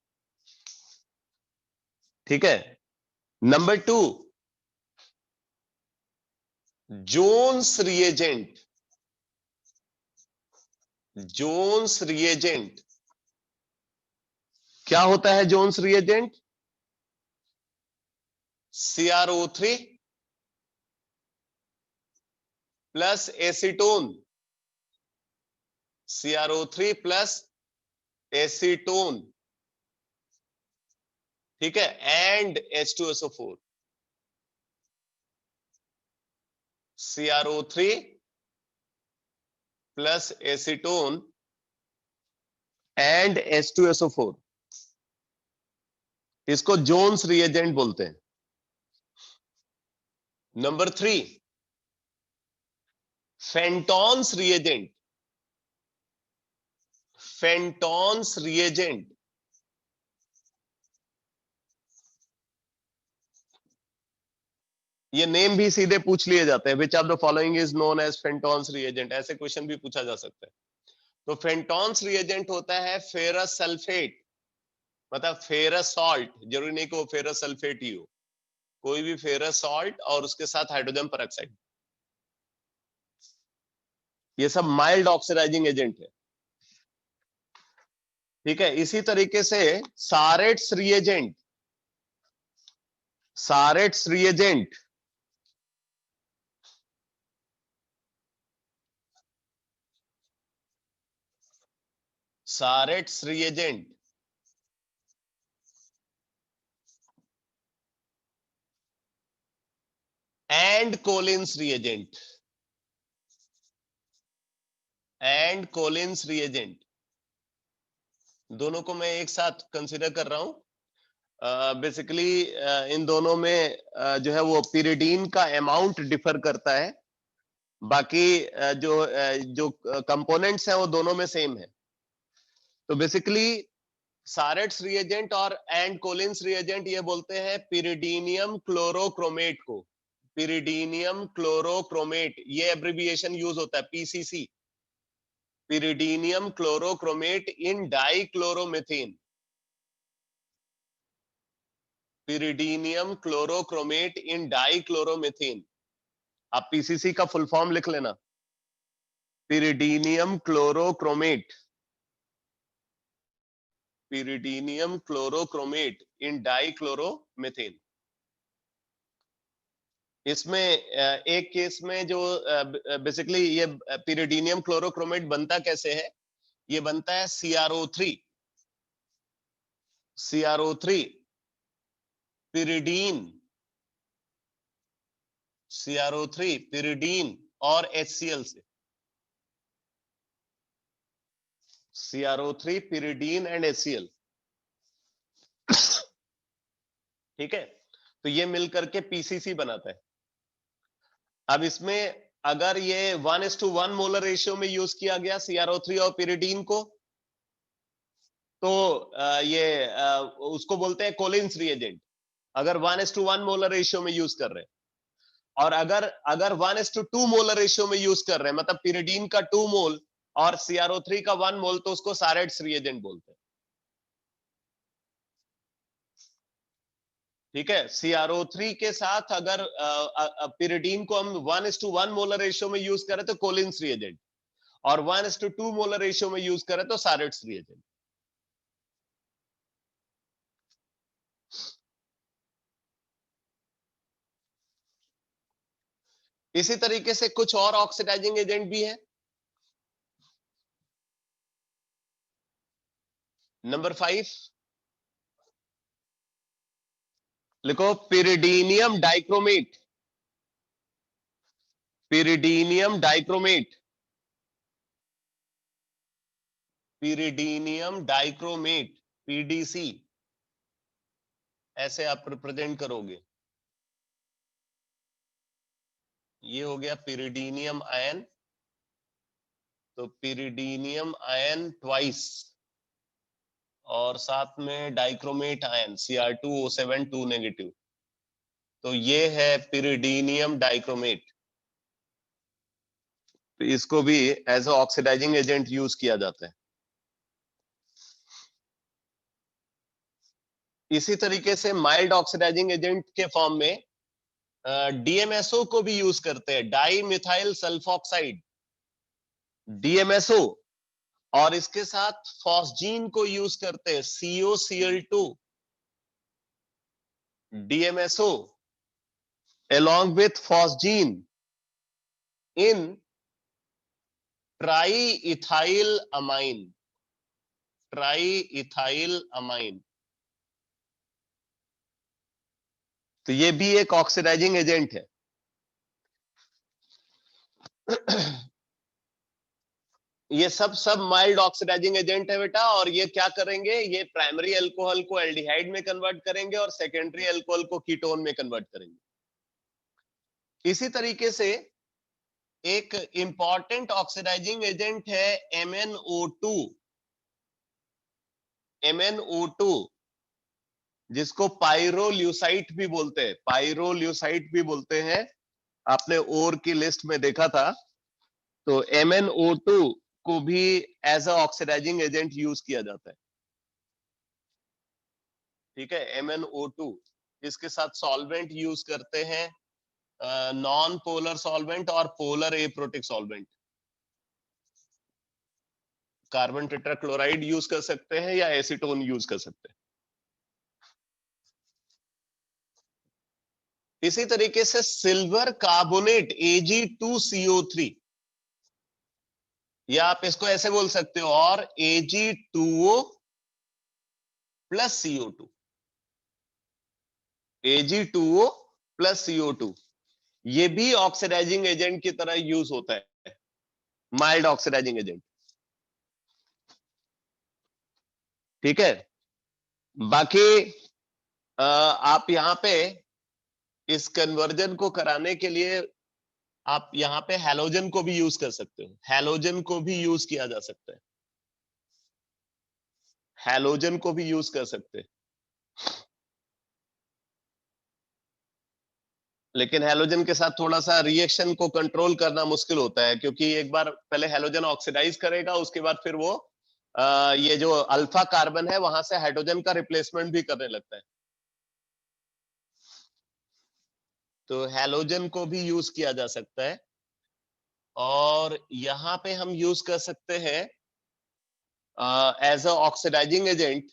ठीक है, number 2 Jones reagent, Jones reagent. क्या होता है Jones reagent? CrO3 plus acetone, CrO3 plus acetone, ठीक है, and H2SO4, CrO3 plus acetone and H2SO4, इसको Jones reagent बोलते हैं। Number 3, Fenton's reagent, Fenton's reagent, ये नेम भी सीधे पूछ लिए जाते हैं, which of the following is known as Fenton's reagent, ऐसे क्वेश्चन भी पूछा जा सकता है। तो फेंटॉन्स रिएजेंट होता है फेरस सल्फेट, मतलब फेरस सॉल्ट, जरूरी नहीं कि वो फेरस सल्फेट ही हो, कोई भी फेरस सॉल्ट और उसके साथ हाइड्रोजन पेरोक्साइड, ये सब माइल्ड ऑक्सीडाइजिंग एजेंट है, ठीक है। इसी तरीके से Sarett's reagent, Sarett's reagent Sarett's reagent and Collins reagent, and Collins reagent, दोनों को मैं एक साथ कंसीडर कर रहा हूं। बेसिकली इन दोनों में जो है वो पिरिडीन का अमाउंट डिफर करता है, बाकी जो कंपोनेंट्स हैं वो दोनों में सेम है। तो बेसिकली सारेट्स रिएजेंट और एंड कोलिन्स रिएजेंट ये बोलते हैं पिरिडीनियम क्लोरोक्रोमेट को, पिरिडीनियम क्लोरोक्रोमेट, ये एब्रिविएशन यूज होता है, पीसीसी, पिरिडीनियम क्लोरोक्रोमेट इन डाइक्लोरोमेथेन, पिरिडीनियम क्लोरोक्रोमेट इन डाइक्लोरोमेथेन, आप पीसीसी का फुल फॉर्म लिख लेना, पिरिडीनियम क्लोरोक्रोमेट, पिरिडीनियम क्लोरोक्रोमेट इन डाइक्लोरोमेथेन। इसमें एक केस में जो बेसिकली ये पिरिडीनियम क्लोरोक्रोमेट बनता कैसे है, ये बनता है CrO3, CrO3 pyridine, CrO3 pyridine और HCl से, CrO3 पिरिडीन एंड HCl, ठीक है। तो ये मिलकर के पीसीसी बनाता है। अब इसमें अगर ये 1:1 मोलर रेशियो में यूज किया गया CrO3 और पिरिडीन को, तो ये उसको बोलते हैं कोलिन्स रिएजेंट, अगर 1:1 मोलर रेशियो में यूज कर रहे हैं। और अगर 1:2 मोलर रेशियो में यूज कर रहे हैं, मतलब पिरिडीन का 2 मोल और CrO3 का 1 मोल, तो उसको सारेट्स रिएजेंट बोलते हैं, ठीक है। CrO3 के साथ अगर पिरिडीन को हम 1:1 मोलर रेशियो में यूज करें तो कोलिन्स रिएजेंट, और 1:2 मोलर रेशियो में यूज करें तो सारेट्स रिएजेंट। इसी तरीके से कुछ और ऑक्सीडाइजिंग एजेंट भी है। नंबर 5 लिखो, पिरिडीनियम डाइक्रोमेट, पिरिडीनियम डाइक्रोमेट, पिरिडीनियम डाइक्रोमेट, पीडीसी, ऐसे आप रिप्रेजेंट करोगे। ये हो गया पिरिडीनियम आयन, तो पिरिडीनियम आयन ट्वाइस, और साथ में डाइक्रोमेट आयन Cr2O7 2 नेगेटिव, तो ये है पिरिडीनियम डाइक्रोमेट। तो इसको भी as a oxidizing agent use किया जाता है। इसी तरीके से माइल्ड ऑक्सीडाइजिंग एजेंट के फॉर्म में DMSO को भी यूज करते हैं, डाई मिथाइल सल्फॉक्साइड, DMSO, और इसके साथ फॉस्जीन को यूज करते हैं, COCl2, DMSO along with phosgene in triethylamine. triethylamine, तो ये भी एक ऑक्सीडाइजिंग एजेंट है। ये सब माइल्ड ऑक्सीडाइजिंग एजेंट है बेटा, और ये क्या करेंगे, ये प्राइमरी अल्कोहल को एल्डिहाइड में कन्वर्ट करेंगे और सेकेंडरी अल्कोहल को कीटोन में कन्वर्ट करेंगे। इसी तरीके से एक इंपॉर्टेंट ऑक्सीडाइजिंग एजेंट है MnO2। MnO2 जिसको पाइरोल्यूसाइट भी बोलते हैं, पाइरोल्यूसाइट भी बोलते हैं, आपने ओर की लिस्ट में देखा था। तो MnO2 को भी as a oxidizing agent use किया जाता है। ठीक है, MnO2 इसके साथ सॉल्वेंट यूज करते हैं, नॉन पोलर सॉल्वेंट और polar aprotic solvent. Carbon tetrachloride use कर सकते हैं या एसीटोन यूज कर सकते हैं। इसी तरीके से सिल्वर कार्बोनेट Ag2CO3, या आप इसको ऐसे बोल सकते हो, और Ag2O plus CO2, Ag2O plus CO2, ये भी ऑक्सीडाइजिंग एजेंट की तरह यूज होता है, माइल्ड ऑक्सीडाइजिंग एजेंट। ठीक है, बाकी आप यहां पे इस कन्वर्जन को कराने के लिए आप यहां पे हैलोजन को भी यूज कर सकते हो, हैलोजन को भी यूज किया जा सकता है, हैलोजन को भी यूज कर सकते हैं। लेकिन हैलोजन के साथ थोड़ा सा रिएक्शन को कंट्रोल करना मुश्किल होता है, क्योंकि एक बार पहले हैलोजन ऑक्सीडाइज करेगा, उसके बाद फिर वो ये जो अल्फा कार्बन है वहां से हाइड्रोजन का रिप्लेसमेंट भी करने लगता है। तो हैलोजन को भी यूज किया जा सकता है, और यहां पे हम यूज कर सकते हैं एज अ ऑक्सीडाइजिंग एजेंट।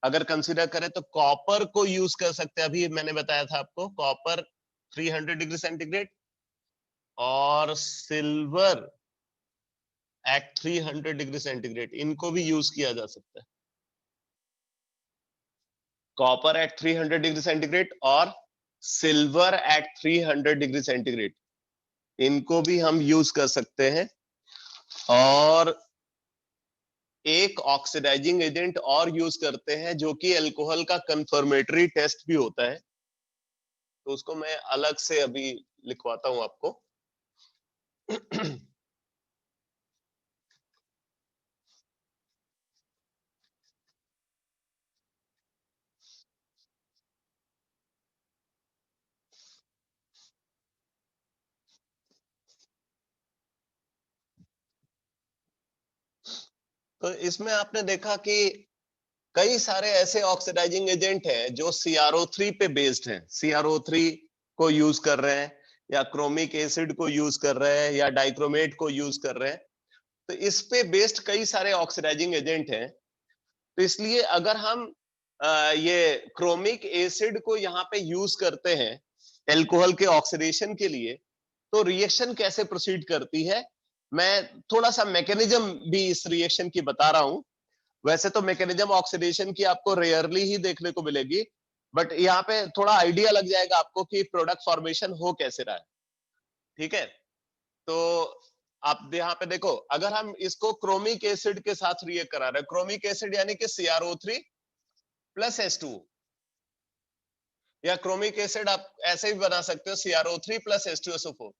अगर कंसीडर करें तो कॉपर को यूज कर सकते हैं, अभी मैंने बताया था आपको, कॉपर 300 डिग्री सेंटीग्रेड और सिल्वर एट 300 डिग्री सेंटीग्रेड, इनको भी यूज किया जा सकता है। कॉपर एट 300 डिग्री सेंटीग्रेड और सिल्वर एट 300 डिग्री सेंटीग्रेड, इनको भी हम यूज कर सकते हैं। और एक ऑक्सीडाइजिंग एजेंट और यूज करते हैं जो कि अल्कोहल का कंफर्मेटरी टेस्ट भी होता है, तो उसको मैं अलग से अभी लिखवाता हूं आपको। तो इसमें आपने देखा कि कई सारे ऐसे ऑक्सीडाइजिंग एजेंट हैं जो CrO3 पे बेस्ड हैं, CrO3 को यूज कर रहे हैं, या क्रोमिक एसिड को यूज कर रहे हैं, या डाइक्रोमेट को यूज कर रहे हैं। तो इस पे बेस्ड कई सारे ऑक्सीडाइजिंग एजेंट हैं। तो इसलिए अगर हम ये क्रोमिक एसिड को यहाँ पे यूज करते हैं एल्कोहल के ऑक्सीडेशन के लिए, तो रिएक्शन कैसे प्रोसीड करती है, मैं थोड़ा सा मैकेनिज्म भी इस रिएक्शन की बता रहा हूं। वैसे तो मैकेनिज्म ऑक्सीडेशन की आपको रेयरली ही देखने को मिलेगी, बट यहाँ पे थोड़ा आइडिया लग जाएगा आपको कि प्रोडक्ट फॉर्मेशन हो कैसे रहा है। ठीक है, तो आप यहाँ पे देखो, अगर हम इसको क्रोमिक एसिड के साथ रिएक्ट करा रहे हैं, क्रोमिक एसिड यानी कि CrO3 प्लस H2O, या क्रोमिक एसिड आप ऐसे भी बना सकते हो CrO3 प्लस H2SO4।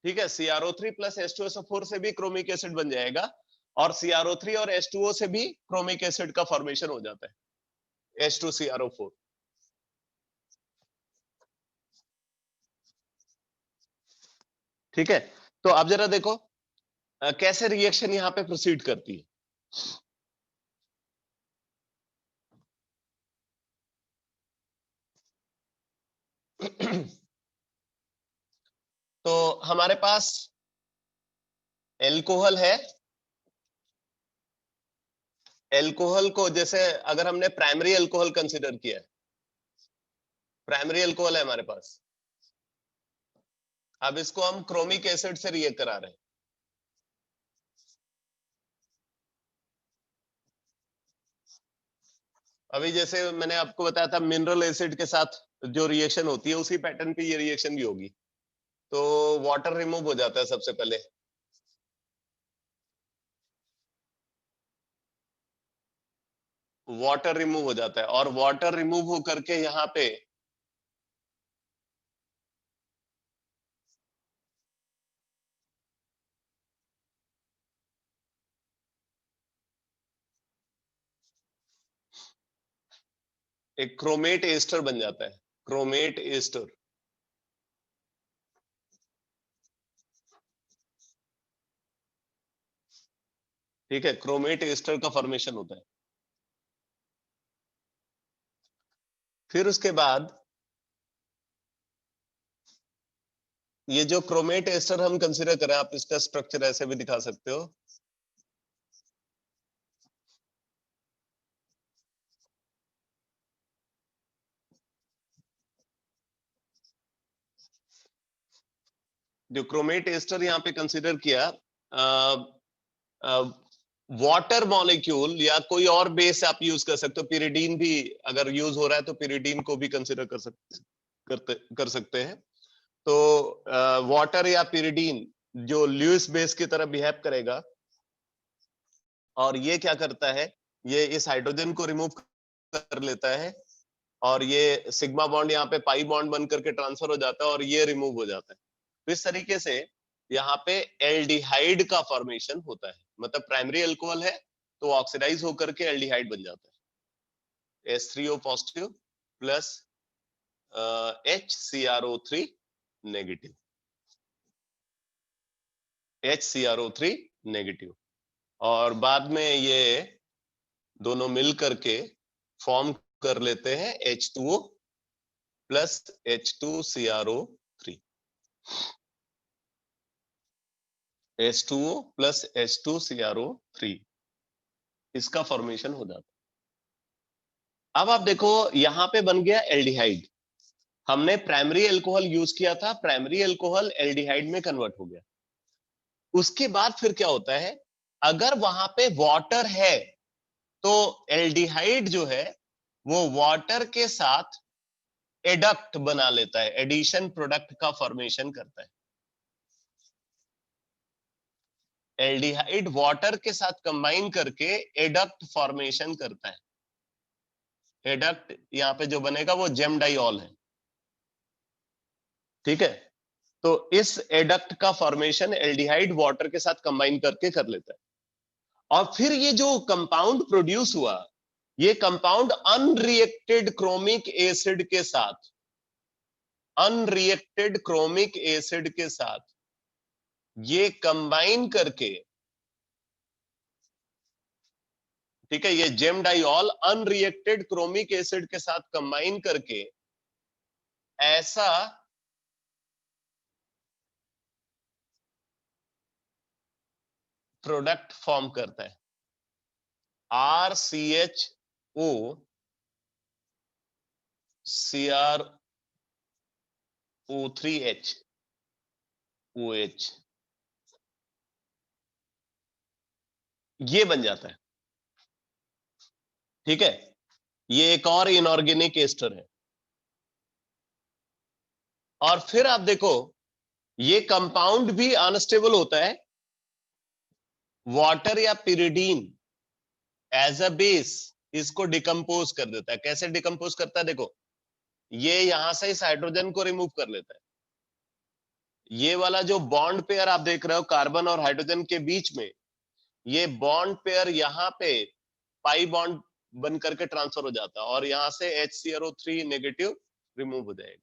ठीक है, CrO3 प्लस H2SO4 से भी क्रोमिक एसिड बन जाएगा, और CrO3 और H2O से भी क्रोमिक एसिड का फॉर्मेशन हो जाता है, H2CrO4। ठीक है, तो अब जरा देखो कैसे रिएक्शन यहाँ पे प्रोसीड करती है। तो हमारे पास एल्कोहल है, एल्कोहल को जैसे अगर हमने प्राइमरी अल्कोहल कंसीडर किया है, प्राइमरी अल्कोहल है हमारे पास। अब इसको हम क्रोमिक एसिड से रिएक्ट करा रहे हैं। अभी जैसे मैंने आपको बताया था मिनरल एसिड के साथ जो रिएक्शन होती है उसी पैटर्न पे ये रिएक्शन भी होगी। तो वाटर रिमूव हो जाता है सबसे पहले। वाटर रिमूव हो जाता है और वाटर रिमूव हो करके यहाँ पे एक क्रोमेट एस्टर बन जाता है। क्रोमेट एस्टर, ठीक है, क्रोमेट एस्टर का फॉर्मेशन होता है। फिर उसके बाद ये जो क्रोमेट एस्टर हम कंसीडर करें, आप इसका स्ट्रक्चर ऐसे भी दिखा सकते हो। जो क्रोमेट एस्टर यहाँ पे कंसीडर किया, वाटर मॉलिक्यूल या कोई और बेस आप यूज कर सकते हो। पिरिडीन भी अगर यूज हो रहा है तो पिरिडीन को भी कंसीडर कर सकते हैं। तो वाटर या पिरिडीन जो ल्यूइस बेस की तरह बिहेव करेगा और ये क्या करता है, ये इस हाइड्रोजन को रिमूव कर लेता है और ये सिग्मा बॉन्ड यहाँ पे पाई बॉन्ड बन करके ट्रांसफर हो जाता है और ये रिमूव हो जाता है। तो इस तरीके से यहाँ पे एल्डिहाइड का फॉर्मेशन होता है। मतलब प्राइमरी अल्कोहल है तो ऑक्सीडाइज होकर के एल्डिहाइड बन जाता है, H3O positive plus HCrO3 negative, HCrO3 negative. और बाद में ये दोनों मिल करके फॉर्म कर लेते हैं H2O plus H2CrO3, H2O plus H2CrO3, इसका फॉर्मेशन हो जाता है। अब आप देखो यहां पे बन गया एल्डिहाइड। हमने प्राइमरी अल्कोहल यूज किया था, प्राइमरी अल्कोहल एल्डिहाइड में कन्वर्ट हो गया। उसके बाद फिर क्या होता है, अगर वहां पे वाटर है तो एल्डिहाइड जो है वो वाटर के साथ एडक्ट बना लेता है, एडिशन प्रोडक्ट का फॉर्मेशन करता है। एल्डिहाइड वाटर के साथ कंबाइन करके एडक्ट फॉर्मेशन करता है। एडक्ट यहां पे जो बनेगा वो जेम डाइऑल है, ठीक है। तो इस एडक्ट का फॉर्मेशन एल्डिहाइड वाटर के साथ कंबाइन करके कर लेता है। और फिर ये जो कंपाउंड प्रोड्यूस हुआ, ये कंपाउंड अनरिएक्टेड क्रोमिक एसिड के साथ, अनरिएक्टेड क्रोमिक एसिड के साथ ये कंबाइन करके, ठीक है, ये gem diol unreacted chromic acid के साथ कंबाइन करके ऐसा प्रोडक्ट फॉर्म करता है, RCHO CrO3H OH, ये बन जाता है, ठीक है। ये एक और इनऑर्गेनिक एस्टर है। और फिर आप देखो ये कंपाउंड भी अनस्टेबल होता है। वाटर या पिरिडीन एज अ बेस इसको डिकम्पोज कर देता है। कैसे डिकम्पोज करता है, देखो ये यहां से इस हाइड्रोजन को रिमूव कर लेता है। ये वाला जो बॉन्ड पेयर आप देख रहे हो कार्बन और हाइड्रोजन के बीच में, ये बॉन्ड पेयर यहाँ पे पाई बॉन्ड बन करके ट्रांसफर हो जाता है और यहां से HCrO3 नेगेटिव रिमूव हो जाएगा।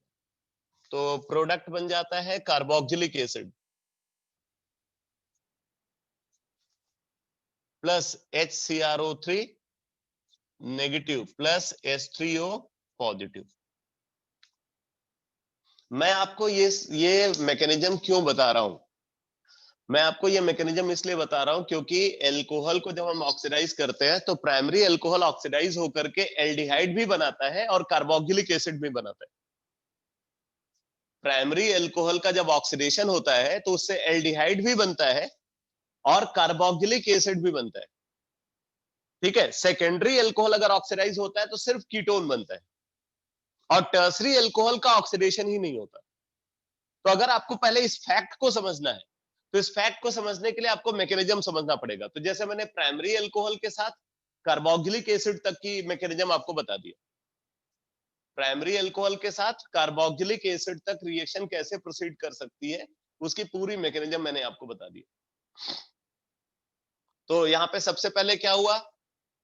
तो प्रोडक्ट बन जाता है carboxylic acid plus HCrO3 negative plus H3O positive. मैं आपको ये मैकेनिज्म क्यों बता रहा हूं, मैं आपको ये मैकेनिज्म इसलिए बता रहा हूं क्योंकि एल्कोहल को जब हम ऑक्सीडाइज करते हैं तो प्राइमरी एल्कोहल ऑक्सीडाइज होकर के एल्डिहाइड भी बनाता है और कार्बोक्सिलिक एसिड भी बनाता है। प्राइमरी अल्कोहल का जब ऑक्सीडेशन होता है तो उससे एल्डिहाइड भी बनता है और कार्बोक्सिलिक एसिड भी बनता है। ठीक है, सेकेंडरी अल्कोहल अगर ऑक्सीडाइज होता है तो सिर्फ कीटोन बनता है और टर्सरी अल्कोहल का ऑक्सीडेशन ही नहीं होता। तो अगर आपको पहले इस फैक्ट को समझना है तो इस फैक्ट को समझने के लिए आपको मैकेनिज्म समझना पड़ेगा। तो जैसे मैंने प्राइमरी अल्कोहल के साथ कार्बोक्सिलिक एसिड तक की मैकेनिज्म आपको बता दिया, प्राइमरी अल्कोहल के साथ कार्बोक्सिलिक एसिड तक रिएक्शन कैसे प्रोसीड कर सकती है उसकी पूरी मैकेनिज्म मैंने आपको बता दी। तो यहां पे सबसे पहले क्या हुआ,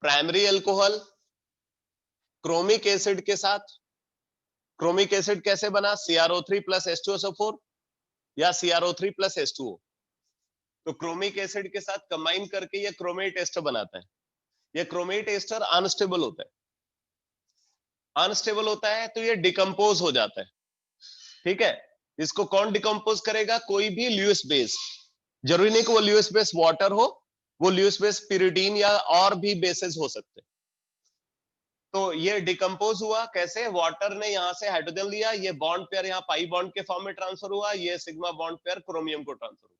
प्राइमरी अल्कोहल क्रोमिक एसिड के साथ, क्रोमिक एसिड कैसे बना, CrO3 प्लस H2SO4 या CrO3 प्लस H2O। तो क्रोमिक एसिड के साथ कंबाइन करके ये क्रोमेट एस्टर बनाता है। ये क्रोमेट एस्टर अनस्टेबल होता है, अनस्टेबल होता है तो ये डिकम्पोज हो जाता है। ठीक है, इसको कौन डिकम्पोज करेगा, कोई भी ल्यूइस बेस, जरूरी नहीं कि वो ल्यूइस बेस वाटर हो, वो ल्यूइस बेस पिरिडीन या और भी बेसेस हो सकते हैं। तो ये डिकम्पोज हुआ कैसे, वाटर ने यहां से हाइड्रोजन लिया, ये बॉन्ड पेयर यहाँ पाई बॉन्ड के फॉर्म में ट्रांसफर हुआ, ये सिग्मा बॉन्ड पेयर क्रोमियम को ट्रांसफर हुआ,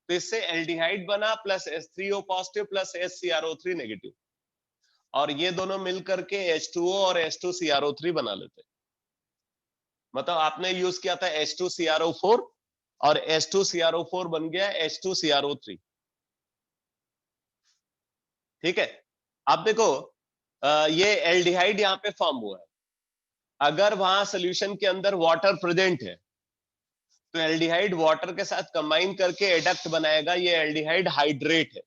तो इससे एल्डिहाइड बना plus H3O positive plus HCrO3 negative, और ये दोनों मिलकर के H2O और H2CrO3 बना लेते हैं। मतलब आपने यूज किया था H2CrO4 और H2CrO4 बन गया H2CrO3। ठीक है, अब देखो ये एल्डिहाइड यहाँ पे फॉर्म हुआ है, अगर वहां सोल्यूशन के अंदर वाटर प्रेजेंट है तो एल्डिहाइड वाटर के साथ कंबाइन करके एडक्ट बनाएगा, ये एल्डिहाइड हाइड्रेट है,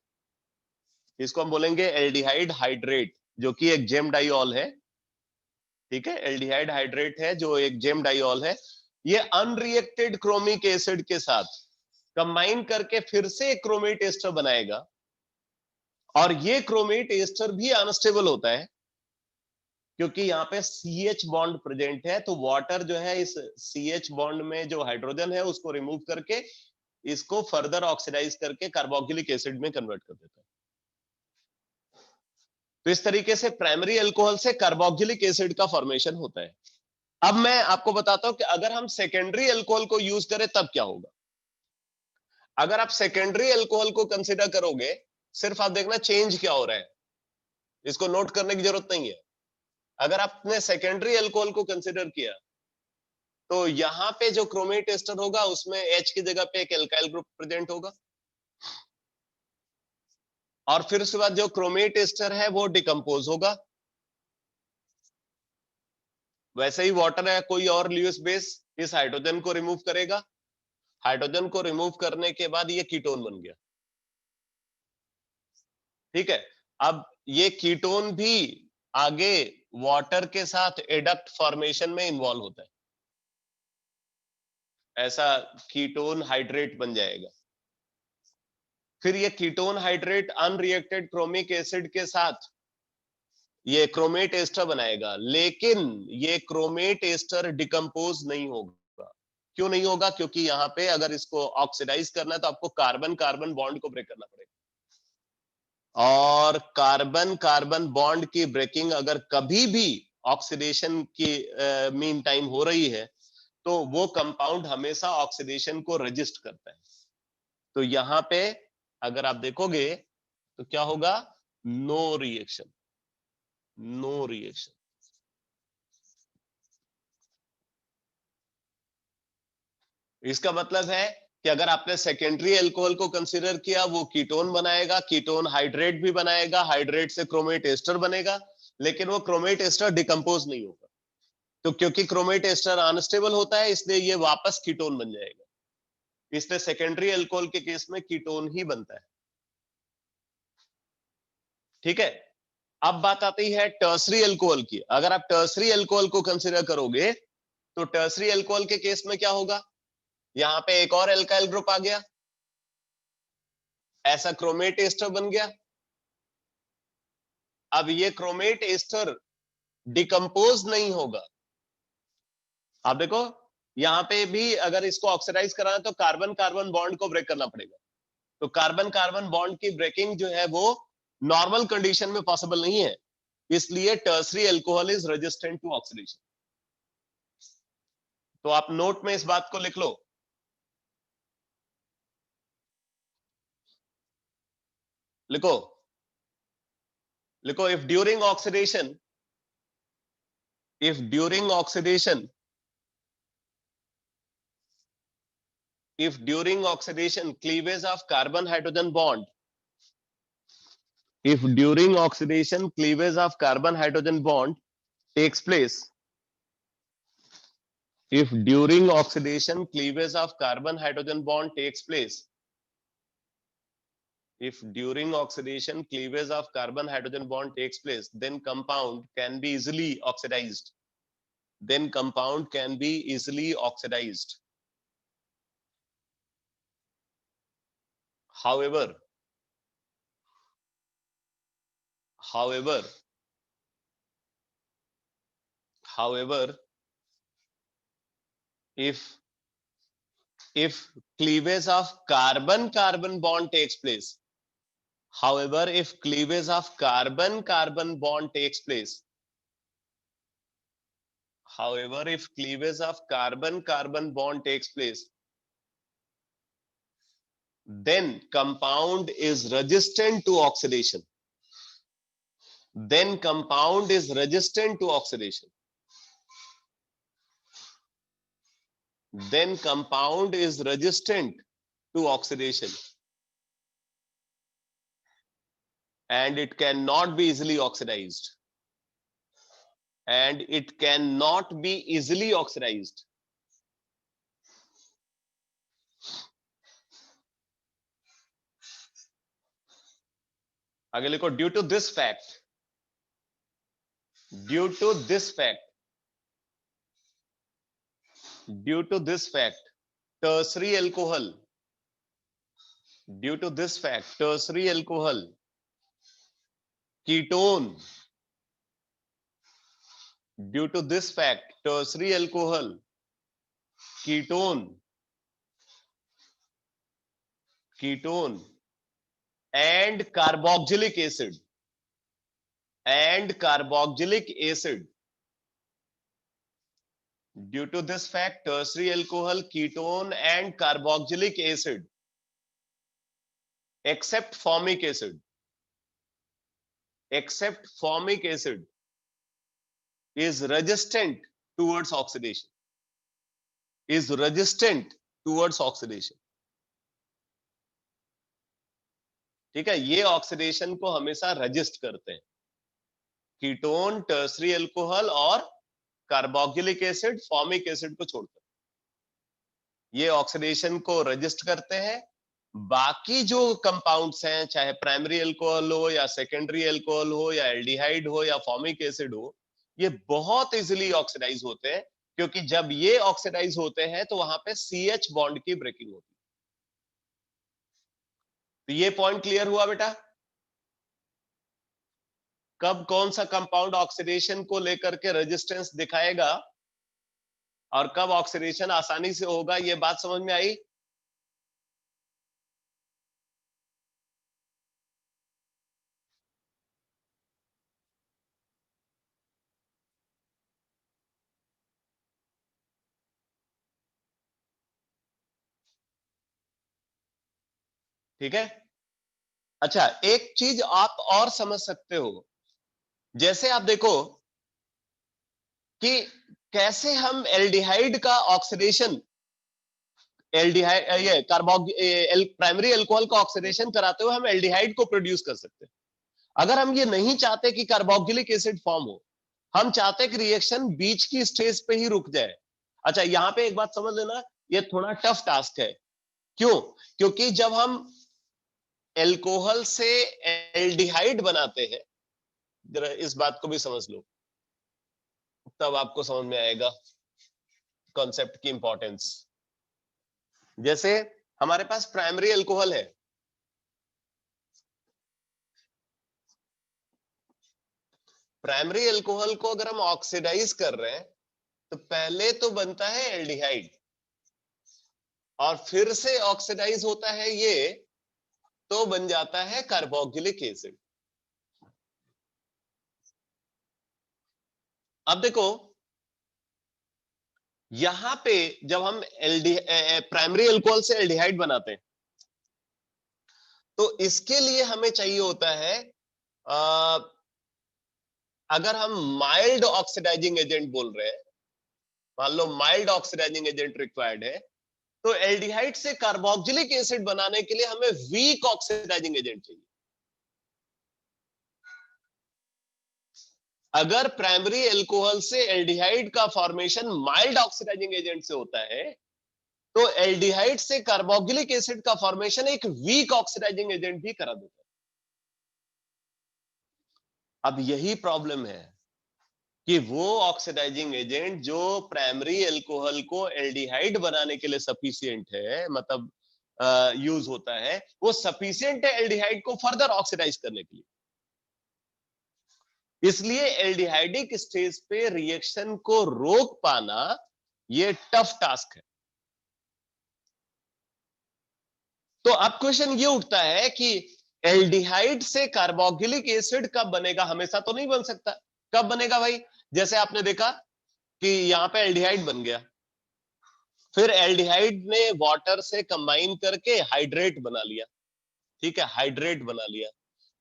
इसको हम बोलेंगे एल्डिहाइड हाइड्रेट, जो कि एक जेम डाइऑल है। ठीक है, एल्डिहाइड हाइड्रेट है जो एक जेम डाइऑल है, ये अनरिएक्टेड क्रोमिक एसिड के साथ कंबाइन करके फिर से एक क्रोमेट एस्टर बनाएगा, और ये क्रोमेट एस्टर भी अनस्टेबल होता है क्योंकि यहाँ पे CH बॉन्ड प्रेजेंट है, तो वाटर जो है इस CH बॉन्ड में जो हाइड्रोजन है उसको रिमूव करके इसको फर्दर ऑक्सीडाइज करके कार्बोक्सिलिक एसिड में कन्वर्ट कर देता है। तो इस तरीके से प्राइमरी अल्कोहल से कार्बोक्सिलिक एसिड का फॉर्मेशन होता है। अब मैं आपको बताता हूं कि अगर हम सेकेंडरी अल्कोहल को यूज करें तब क्या होगा। अगर आप सेकेंडरी अल्कोहल को कंसीडर करोगे, सिर्फ आप देखना चेंज क्या हो रहा है, इसको नोट करने की जरूरत नहीं है। अगर आपने सेकेंडरी अल्कोहल को कंसीडर किया तो यहां पे जो क्रोमेट एस्टर होगा उसमें H की जगह पे एक एल्काइल ग्रुप प्रेजेंट होगा, और फिर उसके बाद जो क्रोमेट एस्टर है वो डिकम्पोज होगा। वैसे ही वाटर है, कोई और ल्यूइस बेस इस हाइड्रोजन को रिमूव करेगा, हाइड्रोजन को रिमूव करने के बाद ये कीटोन बन गया। ठीक है, अब ये कीटोन भी आगे वाटर के साथ एडक्ट फॉर्मेशन में इन्वॉल्व होता है, ऐसा कीटोन हाइड्रेट बन जाएगा। फिर ये ketone hydrate unreacted chromic acid के साथ ये क्रोमेट एस्टर बनाएगा, लेकिन ये क्रोमेट एस्टर डिकम्पोज नहीं होगा। क्यों नहीं होगा, क्योंकि यहाँ पे अगर इसको ऑक्सीडाइज करना है तो आपको कार्बन कार्बन बॉन्ड को ब्रेक करना पड़ेगा, और कार्बन कार्बन बॉन्ड की ब्रेकिंग अगर कभी भी ऑक्सीडेशन की मीन टाइम हो रही है तो वो कंपाउंड हमेशा ऑक्सीडेशन को रजिस्ट करता है। तो यहां पे अगर आप देखोगे तो क्या होगा, नो रिएक्शन, नो रिएक्शन। इसका मतलब है कि अगर आपने सेकेंडरी अल्कोहल को कंसीडर किया, वो कीटोन बनाएगा, कीटोन हाइड्रेट भी बनाएगा, हाइड्रेट से क्रोमेट एस्टर बनेगा, लेकिन वो क्रोमेट एस्टर डिकम्पोज नहीं होगा। तो क्योंकि क्रोमेट एस्टर अनस्टेबल होता है इसलिए ये वापस कीटोन बन जाएगा, इसलिए सेकेंडरी अल्कोहल के केस में कीटोन ही बनता है। ठीक है, अब बात आती है टर्सरी अल्कोहल की। अगर आप टर्सरी अल्कोहल को कंसीडर करोगे तो टर्सरी अल्कोहल के केस में क्या होगा, यहां पे एक और एल्काइल ग्रुप आ गया, ऐसा क्रोमेट एस्टर बन गया। अब ये क्रोमेट एस्टर डिकम्पोज नहीं होगा। आप देखो यहां पे भी अगर इसको ऑक्सीडाइज कराना तो कार्बन कार्बन बॉन्ड को ब्रेक करना पड़ेगा, तो कार्बन कार्बन बॉन्ड की ब्रेकिंग जो है वो नॉर्मल कंडीशन में पॉसिबल नहीं है, इसलिए tertiary alcohol is resistant to oxidation. तो आप नोट में इस बात को लिख लो। लिखो, लिखो, if during oxidation, if during oxidation, if during oxidation cleavage of carbon hydrogen bond, if during oxidation cleavage of carbon hydrogen bond takes place, if during oxidation cleavage of carbon hydrogen bond takes place, if during oxidation cleavage of carbon hydrogen bond takes place, then compound can be easily oxidized, then compound can be easily oxidized. However, however, however, if cleavage of carbon carbon bond takes place, however, if cleavage of carbon carbon bond takes place, however, if cleavage of carbon carbon bond takes place, then compound is resistant to oxidation, then compound is resistant to oxidation, then compound is resistant to oxidation, and it cannot be easily oxidized, and it cannot be easily oxidized. आगे लिखो, due to this fact, due to this fact, due to this fact tertiary alcohol, due to this fact tertiary alcohol ketone, due to this fact tertiary alcohol ketone, ketone and carboxylic acid, and carboxylic acid, due to this fact tertiary alcohol, ketone and carboxylic acid, except formic acid, except formic acid is resistant towards oxidation, is resistant towards oxidation. ठीक है, ये oxidation को हमेशा resist करते हैं, ketone, tertiary alcohol और carboxylic acid, formic acid को छोड़कर ये ऑक्सीडेशन को रजिस्ट करते हैं। बाकी जो कंपाउंड्स हैं, चाहे प्राइमरी अल्कोहल हो या सेकेंडरी अल्कोहल हो या एल्डिहाइड हो या फॉर्मिक एसिड हो, ये बहुत इजीली ऑक्सीडाइज होते हैं, क्योंकि जब ये ऑक्सीडाइज होते हैं तो वहां पे CH बॉन्ड की ब्रेकिंग होती है। तो ये पॉइंट क्लियर हुआ बेटा? कब कौन सा कंपाउंड ऑक्सीडेशन को लेकर के रेजिस्टेंस दिखाएगा और कब ऑक्सीडेशन आसानी से होगा, ये बात समझ में आई? ठीक है। अच्छा, एक चीज आप और समझ सकते हो, जैसे आप देखो कि कैसे हम एल्डिहाइड का ऑक्सीडेशन, एल्डिहाइड ये प्राइमरी अल्कोहल का ऑक्सीडेशन कराते हुए हम एल्डिहाइड को प्रोड्यूस कर सकते हैं। अगर हम ये नहीं चाहते कि कार्बोक्सिलिक एसिड फॉर्म हो, हम चाहते कि रिएक्शन बीच की स्टेज पे ही रुक जाए। अच्छा, यहां पे एक बात समझ लेना, ये थोड़ा टफ टास्क है। क्यों? क्योंकि जब हम एल्कोहल से एल्डिहाइड बनाते हैं, जरा इस बात को भी समझ लो, तब आपको समझ में आएगा कॉन्सेप्ट की इंपॉर्टेंस। जैसे हमारे पास प्राइमरी अल्कोहल है, प्राइमरी अल्कोहल को अगर हम ऑक्सीडाइज कर रहे हैं तो पहले तो बनता है एल्डिहाइड और फिर से ऑक्सीडाइज होता है ये, तो बन जाता है कार्बोक्सिलिक एसिड। अब देखो, यहां पे जब हम प्राइमरी अल्कोहल से एल्डिहाइड बनाते हैं, तो इसके लिए हमें चाहिए होता है, आ, अगर हम माइल्ड ऑक्सीडाइजिंग एजेंट बोल रहे हैं, मान लो माइल्ड ऑक्सीडाइजिंग एजेंट रिक्वायर्ड है, तो एल्डिहाइड से कार्बोक्सिलिक एसिड बनाने के लिए हमें वीक ऑक्सीडाइजिंग एजेंट चाहिए। अगर प्राइमरी एल्कोहल से एल्डिहाइड का फॉर्मेशन माइल्ड ऑक्सीडाइजिंग एजेंट से होता है, तो एल्डिहाइड से कार्बोक्सिलिक एसिड का फॉर्मेशन एक वीक ऑक्सीडाइजिंग एजेंट भी करा देता है। अब यही प्रॉब्लम है कि वो ऑक्सीडाइजिंग एजेंट जो प्राइमरी अल्कोहल को एल्डिहाइड बनाने के लिए सफिशिएंट है, मतलब यूज होता है, वो सफिशिएंट है एल्डिहाइड को फर्दर ऑक्सीडाइज करने के लिए। इसलिए एल्डिहाइडिक स्टेज पे रिएक्शन को रोक पाना ये टफ टास्क है। तो अब क्वेश्चन ये उठता है कि एल्डिहाइड से कार्बोक्सिलिक एसिड कब बनेगा? हमेशा तो नहीं बन सकता। कब बनेगा भाई? जैसे आपने देखा कि यहां पे एल्डिहाइड बन गया, फिर एल्डिहाइड ने वाटर से कंबाइन करके हाइड्रेट बना लिया, ठीक है, हाइड्रेट बना लिया।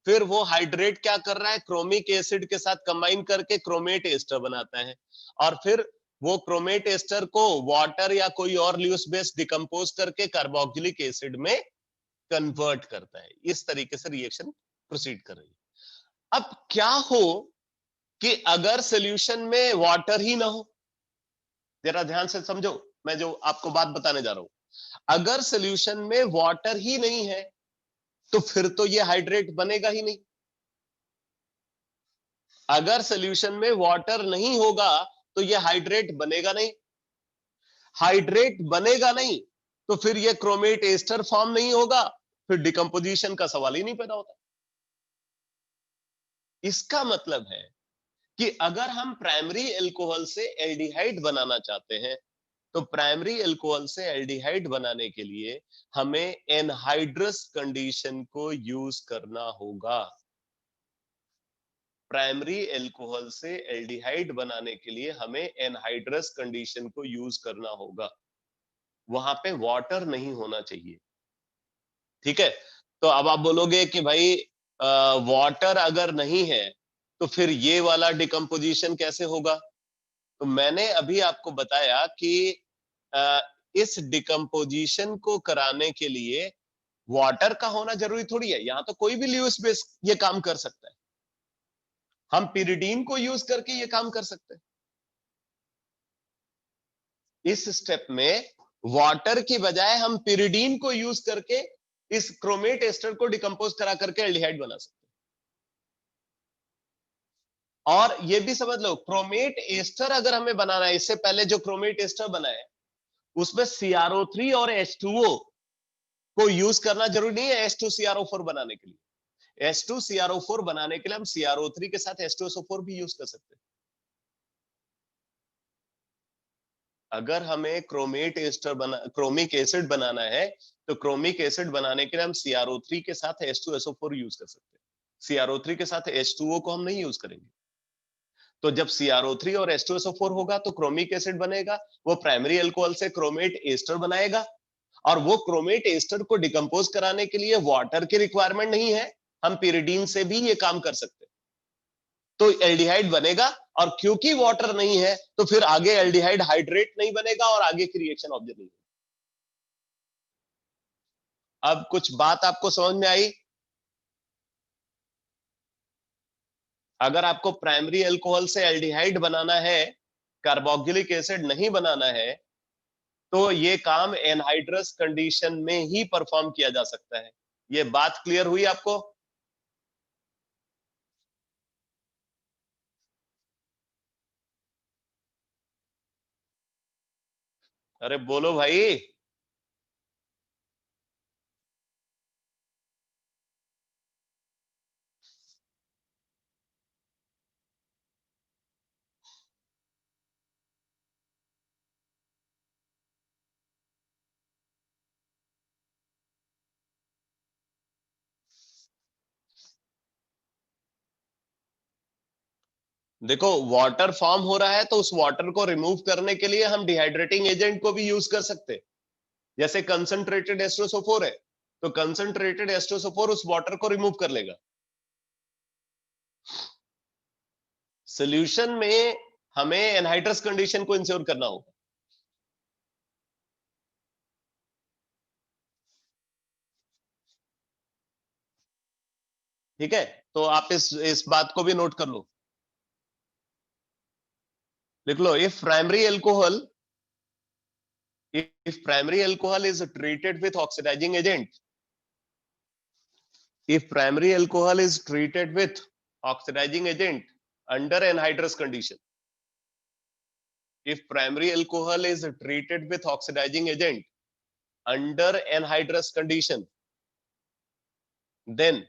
फिर वो हाइड्रेट क्या कर रहा है? क्रोमिक एसिड के साथ कंबाइन करके क्रोमेट एस्टर बनाता है, और फिर वो क्रोमेट एस्टर को वाटर या कोई और ल्यूस बेस डिकम्पोज करके कार्बोक्सिलिक एसिड में कन्वर्ट करता है। इस तरीके से रिएक्शन प्रोसीड कर रही है। अब क्या हो कि अगर सॉल्यूशन में वाटर ही ना हो? जरा ध्यान से समझो, मैं जो आपको बात बताने जा रहा हूं। अगर सॉल्यूशन में वाटर ही नहीं है, तो फिर तो ये हाइड्रेट बनेगा ही नहीं। अगर सॉल्यूशन में वाटर नहीं होगा, तो ये हाइड्रेट बनेगा नहीं। हाइड्रेट बनेगा नहीं, तो फिर ये क्रोमेट एस्टर फॉर्म नहीं होगा, फिर डिकम्पोजिशन का सवाल ही नहीं पैदा होता। इसका मतलब है कि अगर हम प्राइमरी अल्कोहल से एल्डिहाइड बनाना चाहते हैं, तो प्राइमरी अल्कोहल से एल्डिहाइड बनाने के लिए हमें एनहाइड्रस कंडीशन को यूज करना होगा। प्राइमरी अल्कोहल से एल्डिहाइड बनाने के लिए हमें एनहाइड्रस कंडीशन को यूज करना होगा। वहां पे वाटर नहीं होना चाहिए, ठीक है। तो अब आप बोलोगे कि भाई वाटर अगर नहीं है, तो फिर ये वाला डिकम्पोजिशन कैसे होगा? तो मैंने अभी आपको बताया कि अ, इस डिकम्पोजिशन को कराने के लिए वाटर का होना जरूरी थोड़ी है। यहां तो कोई भी ल्यूइस बेस ये काम कर सकता है। हम पिरिडीन को यूज करके ये काम कर सकते हैं। इस स्टेप में वाटर की बजाय हम पिरिडीन को यूज करके इस क्रोमेट एस्टर को डिकम्पोज करा करके एल्डिहाइड बना सकते हैं। और ये भी समझ लो, क्रोमेट एस्टर अगर हमें बनाना है, इससे पहले जो क्रोमेट एस्टर बना है उसमें CrO3 और H2O को यूज करना जरूरी नहीं है H2CrO4 बनाने के लिए। H2CrO4 बनाने के लिए हम CrO3 के साथ H2SO4 भी यूज कर सकते हैं। अगर हमें क्रोमिक एसिड बनाना है, तो क्रोमिक एसिड बनाने के लिए हम CrO3 के साथ H2SO4 यूज कर सकते हैं। CrO3 के साथ H2O को हम नहीं यूज करेंगे। तो जब CrO3 और H2SO4 होगा तो क्रोमिक एसिड बनेगा, वो प्राइमरी अल्कोहल से क्रोमेट एस्टर बनाएगा, और वो क्रोमेट एस्टर को डिकम्पोज कराने के लिए वाटर की रिक्वायरमेंट नहीं है, हम पिरिडीन से भी ये काम कर सकते हैं। तो एल्डिहाइड बनेगा, और क्योंकि वाटर नहीं है तो फिर आगे एल्डिहाइड हाइड्रेट नहीं बनेगा और आगे की रिएक्शन ऑब्जर्व नहीं होगी। अब कुछ बात आपको समझ में आई? अगर आपको प्राइमरी अल्कोहल से एल्डिहाइड बनाना है, कार्बोक्सिलिक एसिड नहीं बनाना है, तो ये काम एनहाइड्रस कंडीशन में ही परफॉर्म किया जा सकता है। ये बात क्लियर हुई आपको? अरे बोलो भाई। देखो वाटर फॉर्म हो रहा है तो उस वाटर को रिमूव करने के लिए हम डिहाइड्रेटिंग एजेंट को भी यूज कर सकते हैं। जैसे कंसंट्रेटेड H2SO4 है तो कंसंट्रेटेड H2SO4 उस वाटर को रिमूव कर लेगा। सॉल्यूशन में हमें एनहाइड्रस कंडीशन को इंश्योर करना होगा। ठीक है, तो आप इस बात को भी नोट कर लो, लिख लो। If primary alcohol is treated with oxidising agent, if primary alcohol is treated with oxidizing agent under anhydrous condition, if primary alcohol is treated with oxidizing agent under anhydrous condition, then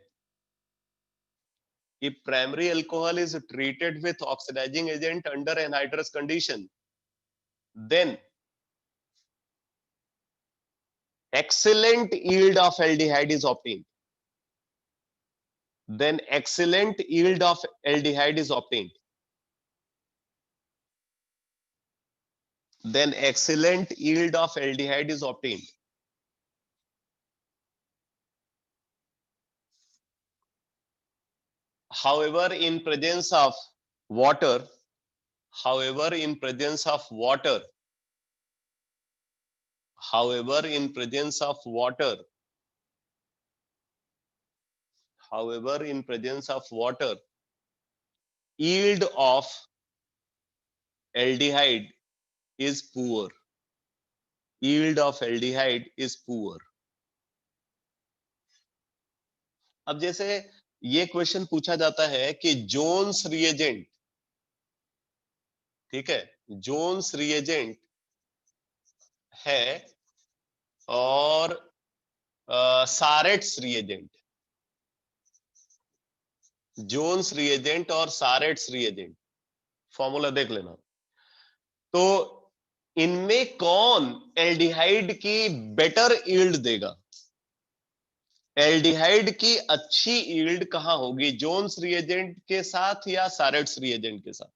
if primary alcohol is treated with oxidizing agent under anhydrous condition, then excellent yield of aldehyde is obtained. Then excellent yield of aldehyde is obtained. Then excellent yield of aldehyde is obtained. However, in presence of water, however, in presence of water, however, in presence of water, however, in presence of water, yield of aldehyde is poor. Yield of aldehyde is poor. अब जैसे ये question पूछा जाता है कि Jones reagent, ठीक है, Jones reagent है और सारेट्स रिएजेंट, जोन्स रिएजेंट और सारेट्स रिएजेंट, फॉर्मूला देख लेना। तो इनमें कौन एल्डिहाइड की बेटर यील्ड देगा? एल्डिहाइड की अच्छी यील्ड कहां होगी, जोन्स रिएजेंट के साथ या सारेट्स रिएजेंट के साथ?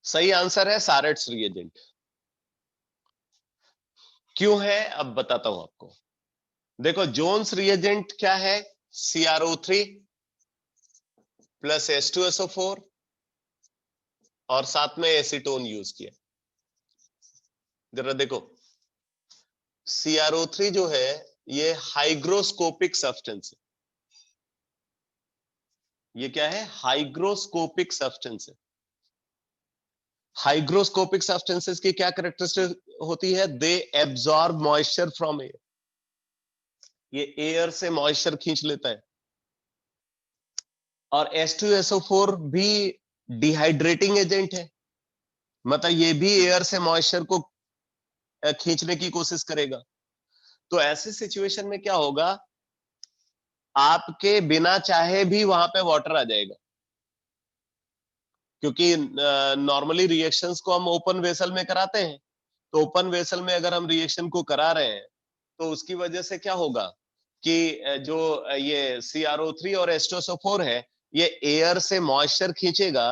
सही आंसर है सारेट्स रिएजेंट। क्यों है अब बताता हूं आपको। देखो जोन्स रिएजेंट क्या है, CrO3 प्लस H2SO4 और साथ में एसीटोन यूज किया। जरा देखो CrO3 जो है ये हाइग्रोस्कोपिक सब्सटेंस है। ये क्या है, हाइग्रोस्कोपिक सब्सटेंस है। हाइग्रोस्कोपिक सब्सटेंसेस की क्या कैरेक्टरिस्टिक होती है, they absorb moisture from air, ये एयर से मॉइस्चर खींच लेता है। और H2SO4 भी डिहाइड्रेटिंग एजेंट है, मतलब ये भी एयर से मॉइस्चर को खींचने की कोशिश करेगा। तो ऐसे सिचुएशन में क्या होगा, आपके बिना चाहे भी वहां पे वाटर आ जाएगा, क्योंकि नॉर्मली रिएक्शंस को हम ओपन वेसल में कराते हैं। तो ओपन वेसल में अगर हम रिएक्शन को करा रहे हैं तो उसकी वजह से क्या होगा कि जो ये CrO3 और H2SO4 है ये एयर से मॉइस्चर खींचेगा,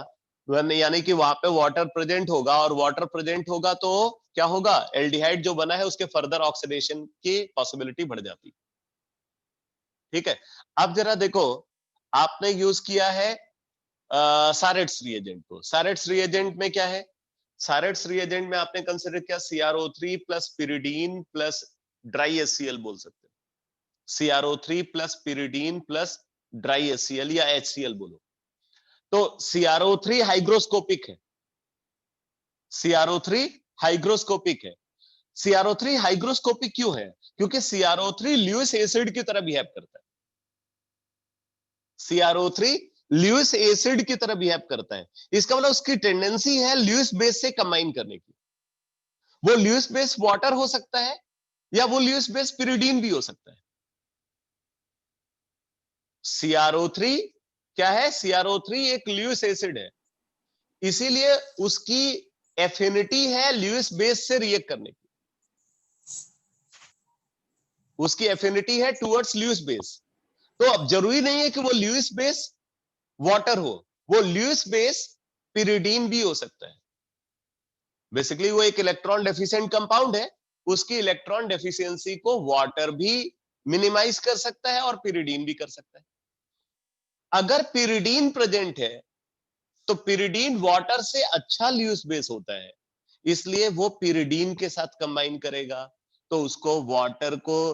यानी कि वहां पे वाटर प्रेजेंट होगा, और वाटर प्रेजेंट होगा तो क्या होगा, एल्डिहाइड जो बना है उसके फर्दर ऑक्सीडेशन की पॉसिबिलिटी बढ़ जाती। ठीक है, अब जरा देखो आपने यूज किया है सारेट्स रिएजेंट को। सारेट्स रिएजेंट में क्या है, सारेट्स रिएजेंट में आपने कंसिडर किया CrO3 plus pyridine plus dry HCl बोल सकते हैं, CrO3 plus pyridine plus dry HCl या HCl बोलो। तो CrO3 हाइग्रोस्कोपिक है, CrO3 हाइग्रोस्कोपिक है। CrO3 हाइग्रोस्कोपिक क्यों है, क्योंकि CrO3 ल्यूइस एसिड की तरह बिहेव करता है। CrO3 ल्यूइस एसिड की तरह बिहेव करता है। इसका मतलब उसकी टेंडेंसी है ल्यूइस बेस से कंबाइन करने की। वो ल्यूइस बेस वाटर हो सकता है या वो ल्यूइस बेस पिरिडीन भी हो सकता है। CrO3 क्या है? CrO3 एक ल्यूइस एसिड है, इसीलिए उसकी एफिनिटी है ल्यूइस बेस से रिएक्ट करने की। उसकी एफिनिटी है टुवर्ड्स ल्यूइस बेस। तो अब जरूरी नहीं है कि वो ल्यूइस बेस वाटर हो, वो ल्यूइस बेस पिरिडीन भी हो सकता है। बेसिकली वो एक इलेक्ट्रॉन डेफिशिएंट कंपाउंड है, उसकी इलेक्ट्रॉन डेफिशिएंसी को वाटर भी मिनिमाइज कर सकता है और पिरिडीन भी कर सकता है। अगर पिरिडीन प्रेजेंट है तो पिरिडीन वाटर से अच्छा ल्यूइस बेस होता है, इसलिए वो पिरिडीन के साथ कंबाइन करेगा। तो उसको वाटर को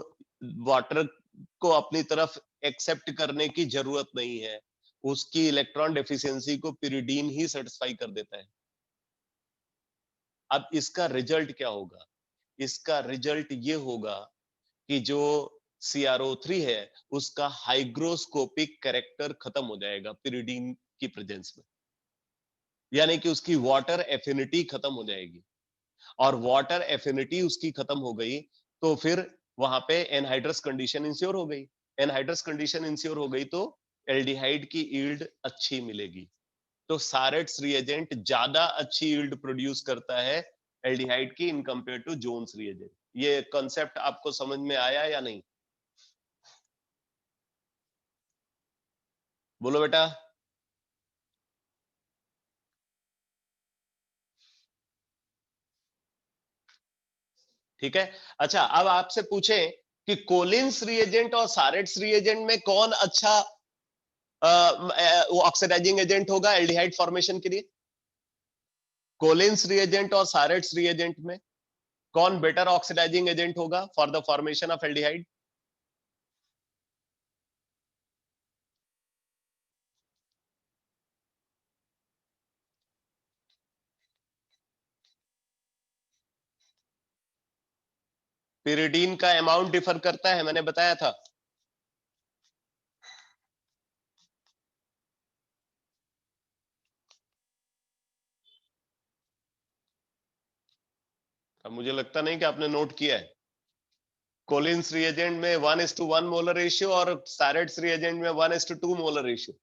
अपनी तरफ एक्सेप्ट करने की जरूरत नहीं है, उसकी इलेक्ट्रॉन डेफिशिएंसी को पिरिडीन ही सेटिस्फाई कर देता है। अब इसका रिजल्ट क्या होगा? इसका रिजल्ट ये होगा कि जो CrO3 है उसका हाइग्रोस्कोपिक कैरेक्टर खत्म हो जाएगा पिरिडीन की प्रेजेंस में, यानी कि उसकी वाटर एफिनिटी खत्म हो जाएगी। और वाटर एफिनिटी उसकी खत्म हो गई तो फिर वहां पे एनहाइड्रस कंडीशन इंश्योर हो गई। एनहाइड्रस कंडीशन इंश्योर हो गई तो एल्डिहाइड की यील्ड अच्छी मिलेगी। तो सारेट्स रिएजेंट ज्यादा अच्छी यील्ड प्रोड्यूस करता है एल्डिहाइड की in compare to Jones reagent. ये कॉन्सेप्ट आपको समझ में आया या नहीं? बोलो बेटा। ठीक है। अच्छा, अब आपसे पूछे कि कोलिन्स रिएजेंट और सारेट्स रिएजेंट में कौन अच्छा ऑक्सीडाइजिंग एजेंट होगा एल्डिहाइड फॉर्मेशन के लिए? कोलिन्स रिएजेंट और सारेट्स रिएजेंट में कौन बेटर ऑक्सीडाइजिंग एजेंट होगा for the formation of aldehyde? Pyridine का अमाउंट डिफर करता है, मैंने बताया था। अब मुझे लगता नहीं कि आपने नोट किया है। कोलिन्स रिएजेंट में 1:1 मोलर रेशियो और सारेट्स रिएजेंट में 1:2 मोलर रेशियो।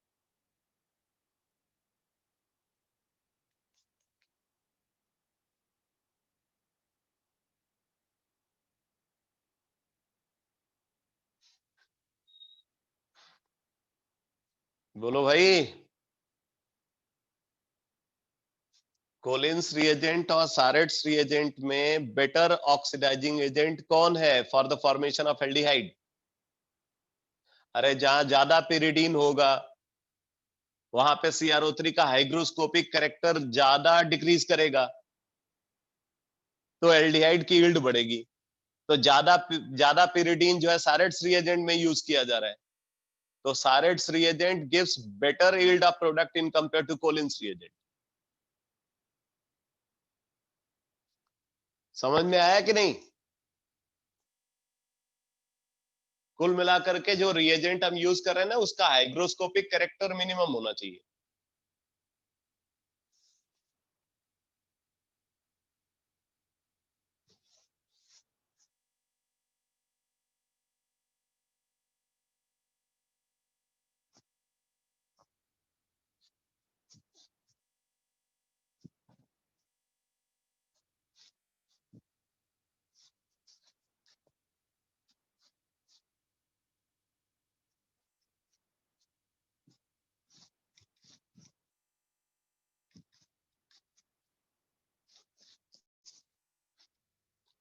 बोलो भाई। कोलिन्स रिएजेंट और सारेट्स रिएजेंट में बेटर ऑक्सीडाइजिंग एजेंट कौन है for the formation of aldehyde? अरे जहां ज्यादा पिरिडीन होगा वहां पे CrO3 का हाइग्रोस्कोपिक कैरेक्टर ज्यादा डिक्रीज करेगा, तो एल्डिहाइड की यील्ड बढ़ेगी। तो ज्यादा ज्यादा पिरिडीन जो है सारेट्स रिएजेंट में यूज किया जा रहा है, तो Sarett's reagent gives better yield of product in compare to Collins reagent. समझ में आया कि नहीं? कुल मिलाकर के जो रिएजेंट हम यूज कर रहे हैं ना, उसका हाइग्रोस्कोपिक कैरेक्टर मिनिमम होना चाहिए।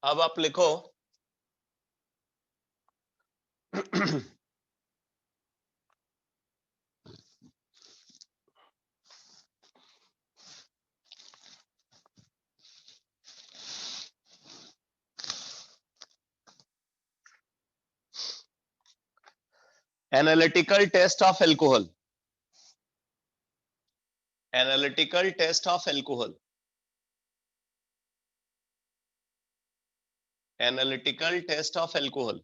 अब आप लिखो analytical test of alcohol. Analytical test of alcohol. Analytical test of alcohol.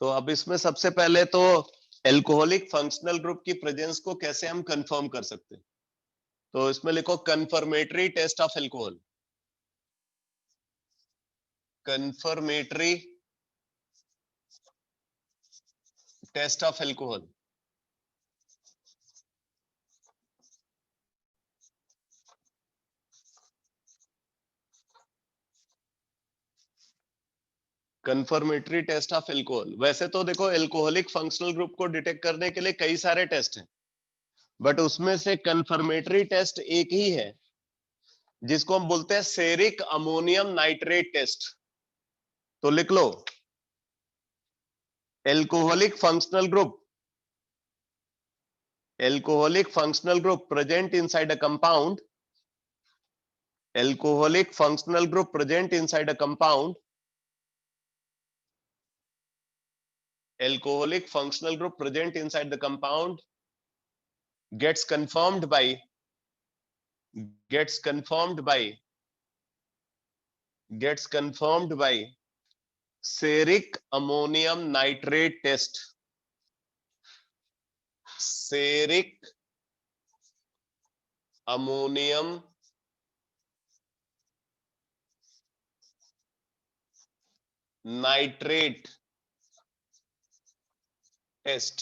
तो अब इसमें सबसे पहले तो एल्कोहलिक फंक्शनल ग्रुप की प्रेजेंस को कैसे हम कंफर्म कर सकते हैं, तो इसमें लिखो confirmatory test of alcohol, confirmatory test of alcohol. Confirmatory test of alcohol, वैसे तो देखो एल्कोहलिक फंक्शनल ग्रुप को डिटेक्ट करने के लिए कई सारे टेस्ट हैं, बट उसमें से कंफर्मेटरी टेस्ट एक ही है जिसको हम बोलते हैं सेरिक अमोनियम नाइट्रेट टेस्ट। तो लिख लो, alcoholic functional group, alcoholic functional group present inside a compound, alcoholic functional group present inside a compound, alcoholic functional group present inside the compound gets confirmed by steric ammonium nitrate test, steric ammonium nitrate test,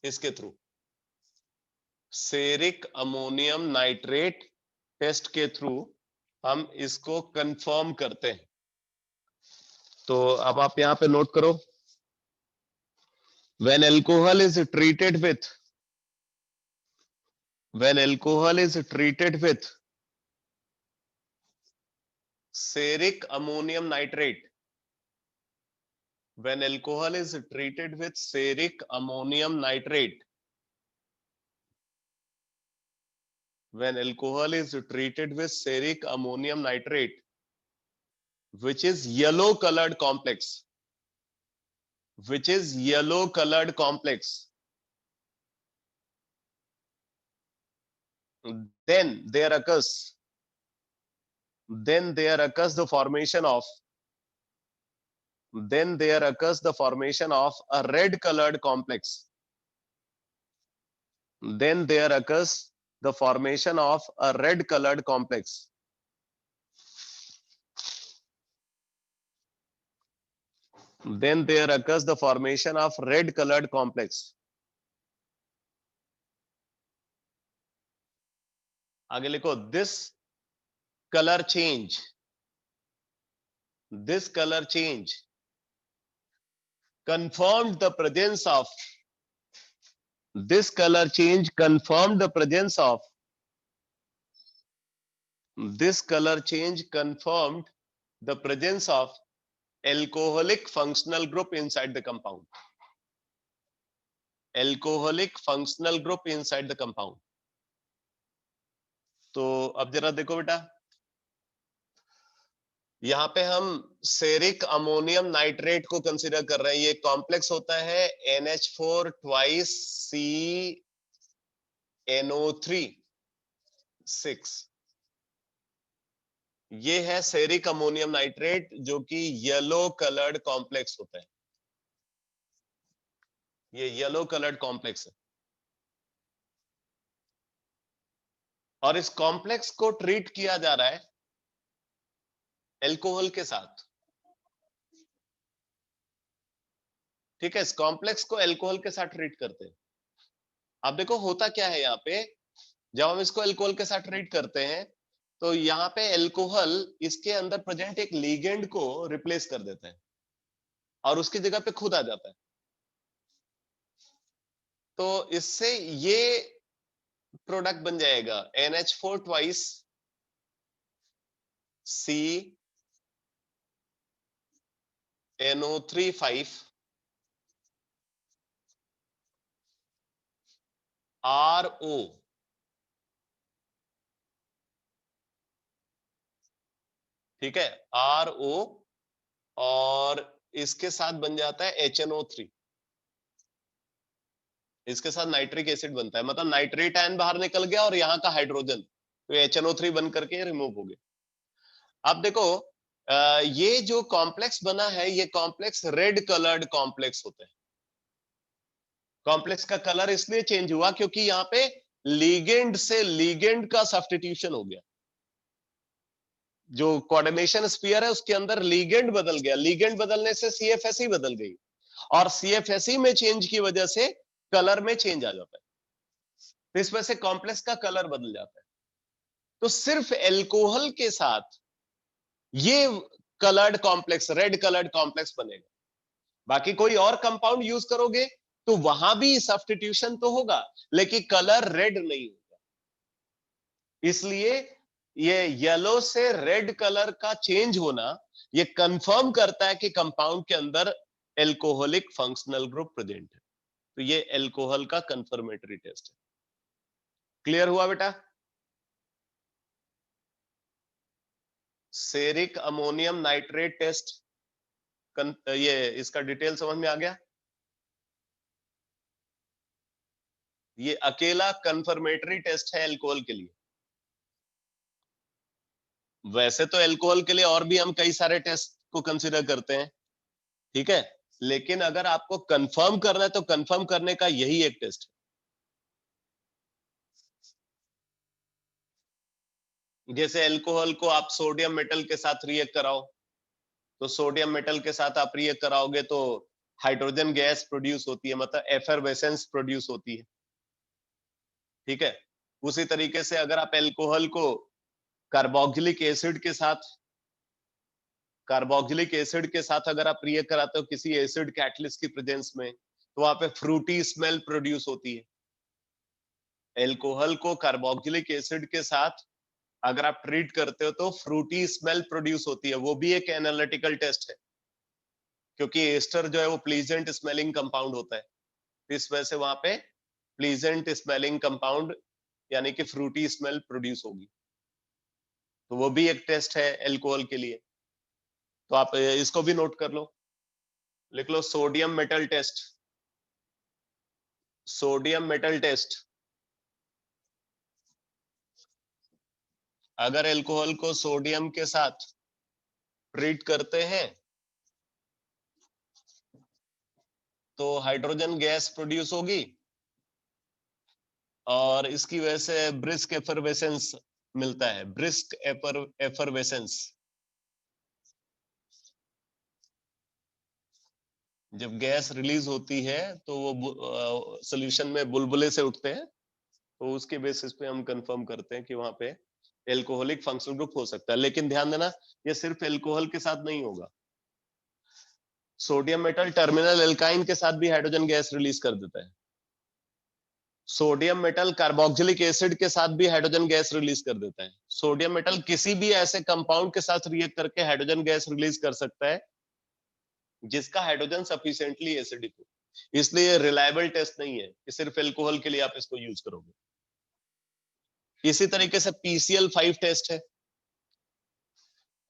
इसके through ceric ammonium nitrate test के through हम इसको confirm करते हैं। तो अब आप यहां पे नोट करो, when alcohol is treated with steric ammonium nitrate, when alcohol is treated with steric ammonium nitrate, when alcohol is treated with steric ammonium nitrate, which is yellow colored complex, then there occurs the formation of a red colored complex. Then there occurs the formation of a red colored complex. Then there occurs the formation of red colored complex. आगे लिखो, this color change confirmed the presence of alcoholic functional group inside the compound. Alcoholic functional group inside the compound. तो अब जरा देखो बेटा, यहां पे हम सेरिक अमोनियम नाइट्रेट को कंसीडर कर रहे हैं। ये कॉम्प्लेक्स होता है NH4 twice CNO3 6। ये है सेरिक अमोनियम नाइट्रेट जो कि येलो कलर्ड कॉम्प्लेक्स होता है। ये येलो कलर्ड कॉम्प्लेक्स है और इस कॉम्प्लेक्स को ट्रीट किया जा रहा है एल्कोहल के साथ। ठीक है, इस कॉम्प्लेक्स को एल्कोहल के साथ ट्रीट करते हैं। अब देखो होता क्या है, यहाँ पे जब हम इसको एल्कोहल के साथ ट्रीट करते हैं तो यहाँ पे एल्कोहल इसके अंदर प्रेजेंट एक लिगेंड को रिप्लेस कर देता है और उसकी जगह पे खुद आ जाता है। तो इससे ये प्रोडक्ट बन जाएगा NH4 twice CNO3 5 RO। ठीक है, RO और इसके साथ बन जाता है HNO3। इसके साथ नाइट्रिक एसिड बनता है, मतलब नाइट्रेट आयन बाहर निकल गया और यहाँ का हाइड्रोजन तो HNO3 बन करके रिमूव हो गया। अब देखो ये जो कॉम्प्लेक्स बना है, ये कॉम्प्लेक्स रेड कलर्ड कॉम्प्लेक्स होता है। कॉम्प्लेक्स का कलर इसलिए चेंज हुआ क्योंकि यहाँ पे लिगेंड से लिगेंड का सब्स्टिट्यूशन हो गया। जो कोऑर्डिनेशन स्फीयर है उसके अंदर लिगेंड बदल गया, लिगेंड बदलने से सीएफएसई बदल गई, और सीएफएसई में चेंज की वजह से कलर में चेंज आ जाता है, तो इस वजह से कॉम्प्लेक्स का कलर बदल जाता है। तो सिर्फ एल्कोहल के साथ ये coloured complex, red coloured complex बनेगा। बाकी कोई और कंपाउंड यूज करोगे तो वहां भी सब्स्टिट्यूशन तो होगा, लेकिन कलर रेड नहीं होगा। इसलिए ये येलो से रेड कलर का चेंज होना ये कंफर्म करता है कि कंपाउंड के अंदर एल्कोहलिक फंक्शनल ग्रुप प्रेजेंट है। तो ये एल्कोहल का कंफर्मेटरी टेस्ट है। क्लियर हुआ बेटा? सेरिक अमोनियम नाइट्रेट टेस्ट, ये इसका डिटेल समझ में आ गया? ये अकेला कंफर्मेटरी टेस्ट है अल्कोहल के लिए। वैसे तो अल्कोहल के लिए और भी हम कई सारे टेस्ट को कंसीडर करते हैं, ठीक है, लेकिन अगर आपको कंफर्म करना है तो कंफर्म करने का यही एक टेस्ट है। जैसे अल्कोहल को आप सोडियम मेटल के साथ रिएक्ट कराओ, तो सोडियम मेटल के साथ आप रिएक्ट कराओगे तो हाइड्रोजन गैस प्रोड्यूस होती है, मतलब एफरवेसेंस प्रोड्यूस होती है, ठीक है। उसी तरीके से अगर आप अल्कोहल को कार्बोक्सिलिक एसिड के साथ, कार्बोक्सिलिक एसिड के साथ अगर आप रिएक्ट कराते हो किसी एसिड कैटलिस्ट की प्रेजेंस में, तो वहां पे फ्रूटी स्मेल प्रोड्यूस होती है। एल्कोहल को कार्बोक्सिलिक एसिड के साथ अगर आप ट्रीट करते हो तो फ्रूटी स्मेल प्रोड्यूस होती है, वो भी एक एनालिटिकल टेस्ट है, क्योंकि एस्टर जो है वो प्लीजेंट स्मेलिंग कंपाउंड होता है, इस वजह से वहां पे प्लीजेंट स्मेलिंग कंपाउंड यानी कि फ्रूटी स्मेल प्रोड्यूस होगी, तो वो भी एक टेस्ट है एल्कोहल के लिए। तो आप इसको भी नोट कर लो, लिख लो sodium metal test. Sodium metal test, अगर एल्कोहल को सोडियम के साथ ट्रीट करते हैं तो हाइड्रोजन गैस प्रोड्यूस होगी, और इसकी वजह से ब्रिस्क एफरवेसेंस मिलता है, ब्रिस्क एफरवेसेंस। जब गैस रिलीज होती है तो वो सोल्यूशन में बुलबुले से उठते हैं, तो उसके बेसिस पे हम कंफर्म करते हैं कि वहां पे एल्कोहलिक फंक्शनल ग्रुप हो सकता है। लेकिन ध्यान देना, ये सिर्फ एल्कोहल के साथ नहीं होगा, सोडियम मेटल टर्मिनल एल्काइन के साथ भी हाइड्रोजन गैस रिलीज कर देता है, सोडियम मेटल कार्बोक्सिलिक एसिड के साथ भी हाइड्रोजन गैस रिलीज कर देता है, सोडियम मेटल किसी भी ऐसे कंपाउंड के साथ रिएक्ट करके हाइड्रोजन गैस रिलीज कर सकता है जिसका हाइड्रोजन सफिशिएंटली एसिडिक हो। इसलिए रिलायबल टेस्ट नहीं है कि सिर्फ एल्कोहल के लिए आप इसको यूज करोगे। इसी तरीके से PCl5 टेस्ट है,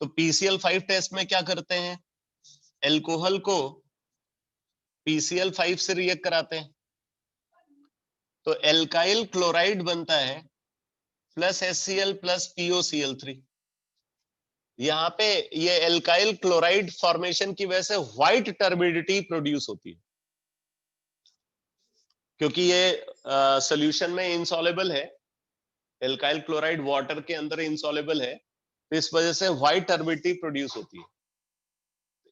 तो PCl5 टेस्ट में क्या करते हैं, एल्कोहल को PCl5 से रिएक्ट कराते हैं, तो एल्काइल क्लोराइड बनता है प्लस HCl प्लस POCl3। यहाँ पे ये एल्काइल क्लोराइड फॉर्मेशन की वजह से व्हाइट टर्बिडिटी प्रोड्यूस होती है, क्योंकि ये सोल्यूशन में इनसॉल्युबल है, एल्काइल क्लोराइड वाटर के अंदर इनसॉल्युबल है, तो इस वजह से व्हाइट टर्बिडिटी प्रोड्यूस होती है।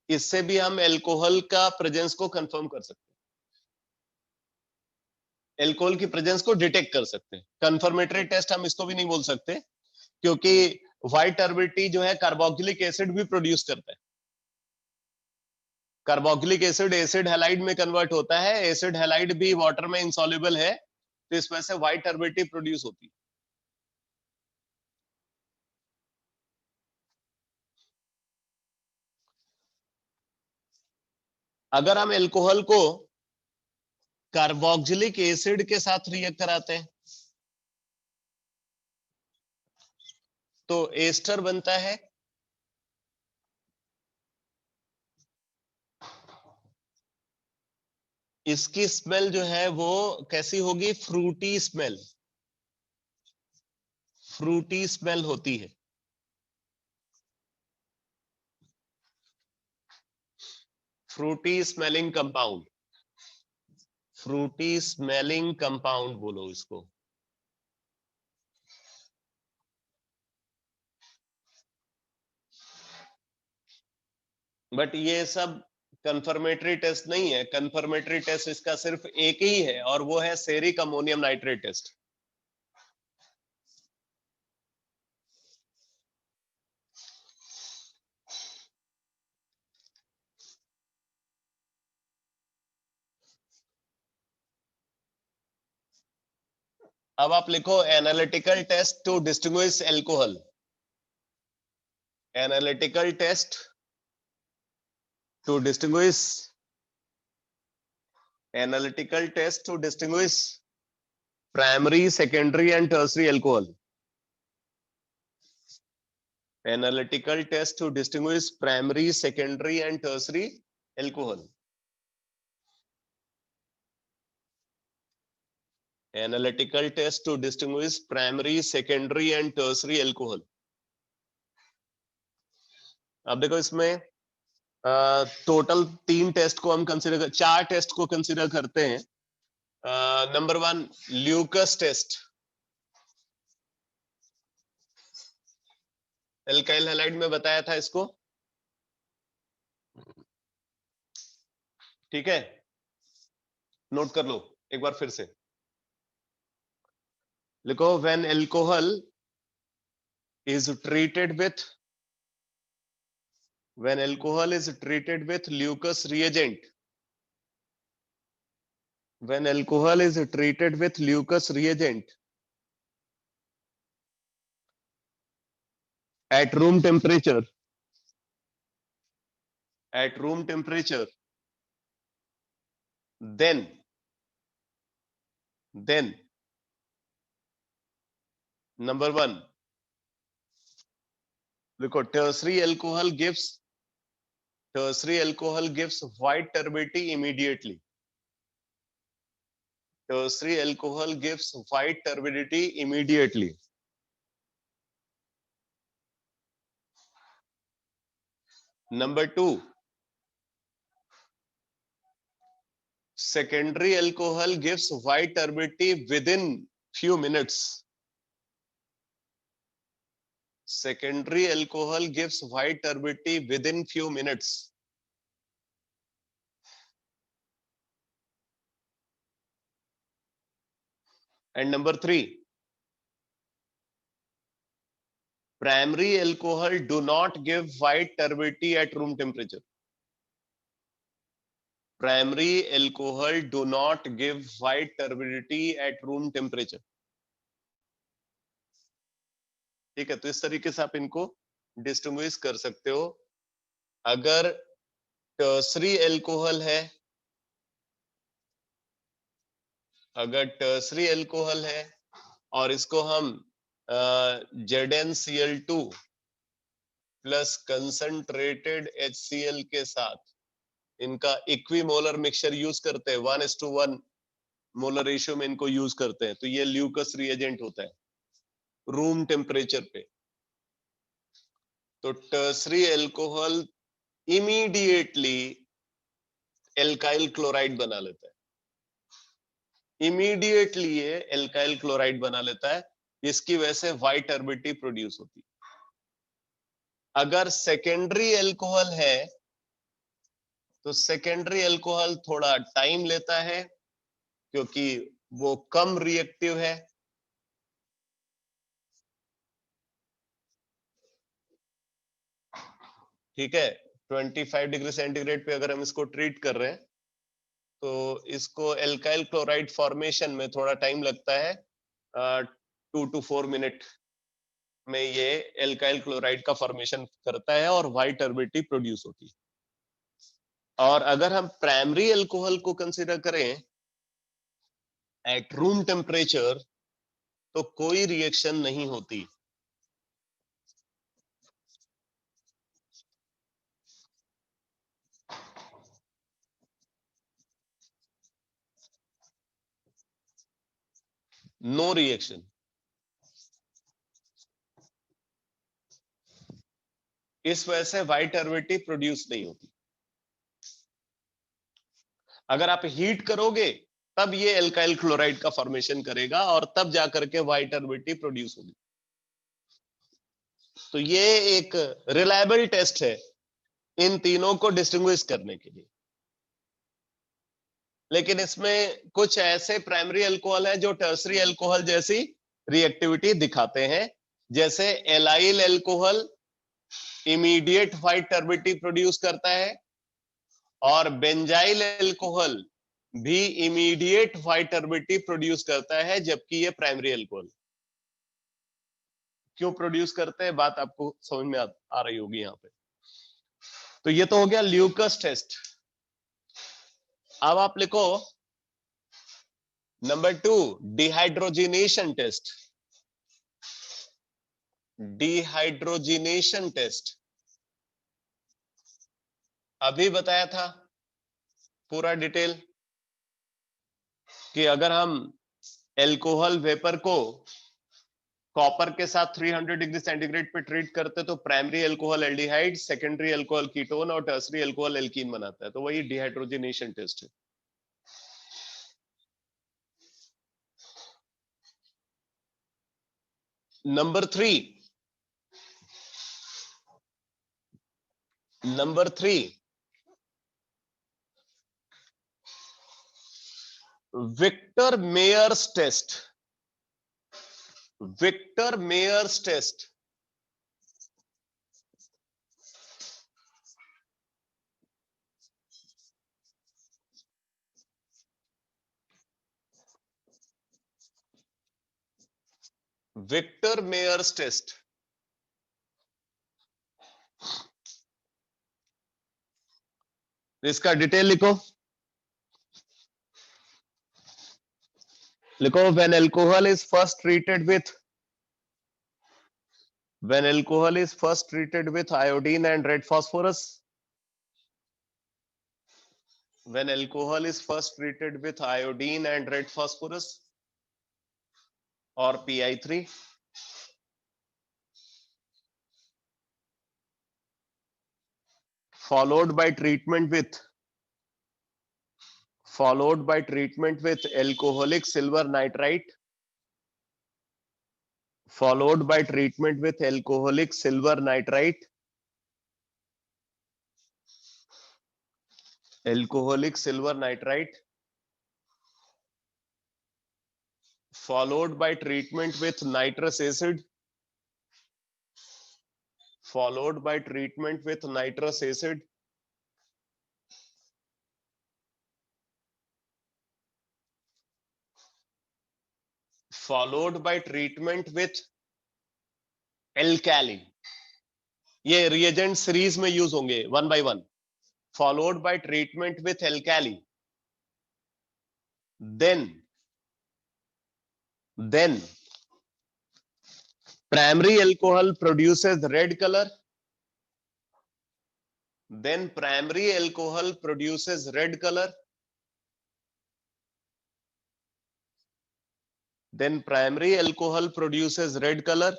इससे भी हम एल्कोहल का प्रेजेंस को कंफर्म कर सकते हैं, एल्कोहल की प्रेजेंस को डिटेक्ट कर सकते हैं। कंफर्मेटरी टेस्ट हम इसको भी नहीं बोल सकते, क्योंकि व्हाइट टर्बिडिटी जो है कार्बोक्सिलिक एसिड भी प्रोड्यूस करता है, कार्बोक्सिलिक एसिड एसिड हैलाइड में कन्वर्ट होता है, एसिड हैलाइड भी वाटर में इंसॉल्युबल है, तो इस वजह से व्हाइट टर्बिडिटी प्रोड्यूस होती है। अगर हम एल्कोहल को कार्बोक्सिलिक एसिड के साथ रिएक्ट कराते हैं तो एस्टर बनता है इसकी स्मेल जो है वो कैसी होगी, फ्रूटी स्मेल, फ्रूटी स्मेल होती है। Fruity smelling compound, fruity smelling compound बोलो इसको। बट ये सब कंफर्मेटरी टेस्ट नहीं है, कंफर्मेटरी टेस्ट इसका सिर्फ एक ही है और वो है सेरिक अमोनियम नाइट्रेट टेस्ट। अब आप लिखो analytical test to distinguish alcohol, analytical test to distinguish, analytical test to distinguish primary secondary and tertiary alcohol, analytical test to distinguish primary secondary and tertiary alcohol, analytical test to distinguish primary secondary and tertiary alcohol. अब देखो इसमें total 3 test को हम consider, 4 test को consider करते हैं। Number 1 Lucas test, alkyl halide में बताया था इसको, ठीक है, नोट कर लो एक बार फिर से, लिखो when alcohol is treated with, when alcohol is treated with Leucus reagent, when alcohol is treated with Leucus reagent at room temperature, at room temperature, then number 1 देखो tertiary alcohol gives white turbidity immediately, tertiary alcohol gives white turbidity immediately, number 2 secondary alcohol gives white turbidity within few minutes, secondary alcohol gives white turbidity within few minutes, and number 3 primary alcohol do not give white turbidity at room temperature, primary alcohol do not give white turbidity at room temperature, ठीक है। तो इस तरीके से आप इनको distinguish कर सकते हो। अगर टर्सरी एल्कोहल है, अगर टर्सरी एल्कोहल है और इसको हम ZnCl2 प्लस कंसंट्रेटेड HCl के साथ इनका इक्विमोलर मिक्सचर यूज करते हैं, 1:1 मोलर रेशियो में इनको यूज करते हैं, तो ये ल्यूकस रिएजेंट होता है रूम टेम्परेचर पे। तो tertiary alcohol immediately alkyl chloride बना लेता है, इमीडिएटली ये एल्काइल क्लोराइड बना लेता है, इसकी वजह से व्हाइट टर्बिडिटी प्रोड्यूस होती है। अगर सेकेंडरी एल्कोहल है तो सेकेंडरी एल्कोहल थोड़ा टाइम लेता है क्योंकि वो कम रिएक्टिव है, ठीक है। 25 डिग्री सेंटीग्रेड पे अगर हम इसको ट्रीट कर रहे हैं तो इसको एल्काइल क्लोराइड फॉर्मेशन में थोड़ा टाइम लगता है, 2 to 4 मिनट में ये एल्काइल क्लोराइड का फॉर्मेशन करता है और व्हाइट टर्बिडिटी प्रोड्यूस होती है। और अगर हम प्राइमरी एल्कोहल को कंसीडर करें एट रूम टेम्परेचर तो कोई रिएक्शन नहीं होती, नो रिएक्शन। इस वजह से व्हाइट टर्बिडिटी प्रोड्यूस नहीं होती। अगर आप हीट करोगे तब ये एल्काइल क्लोराइड का फॉर्मेशन करेगा और तब जाकर के व्हाइट टर्बिडिटी प्रोड्यूस होगी। तो ये एक रिलायबल टेस्ट है इन तीनों को डिस्टिंग्विश करने के लिए। लेकिन इसमें कुछ ऐसे प्राइमरी अल्कोहल है जो टर्सरी अल्कोहल जैसी रिएक्टिविटी दिखाते हैं, जैसे allyl alcohol immediate white turbidity produce करता है और बेंजाइल अल्कोहल भी इमीडिएट व्हाइट टर्बिडिटी प्रोड्यूस करता है, जबकि ये प्राइमरी अल्कोहल। क्यों प्रोड्यूस करते हैं बात आपको समझ में आ रही होगी यहां पे। तो ये तो हो गया ल्यूकस टेस्ट। अब आप लिखो number 2 dehydrogenation test. Dehydrogenation test अभी बताया था पूरा डिटेल कि अगर हम एल्कोहल वेपर को कॉपर के साथ 300 डिग्री सेंटीग्रेड पे ट्रीट करते तो primary alcohol aldehyde, secondary alcohol ketone और टर्सरी अल्कोहल एल्कीन बनाता है। तो वही डिहाइड्रोजिनेशन टेस्ट है। Number 3 Victor Meyer's test. Victor Meyer's test Victor Meyer's test इसका डिटेल लिखो। when alcohol is first treated with iodine and red phosphorus, when alcohol is first treated with iodine and red phosphorus or PI3, followed by treatment with alcoholic silver nitrite, followed by treatment with alcoholic silver nitrite, followed by treatment with nitrous acid, followed by treatment with nitrous acid, followed by treatment with alkali. ये reagent series में use होंगे one by one. followed by treatment with alkali, then primary alcohol produces red color, then primary alcohol produces red color, then primary alcohol produces red color,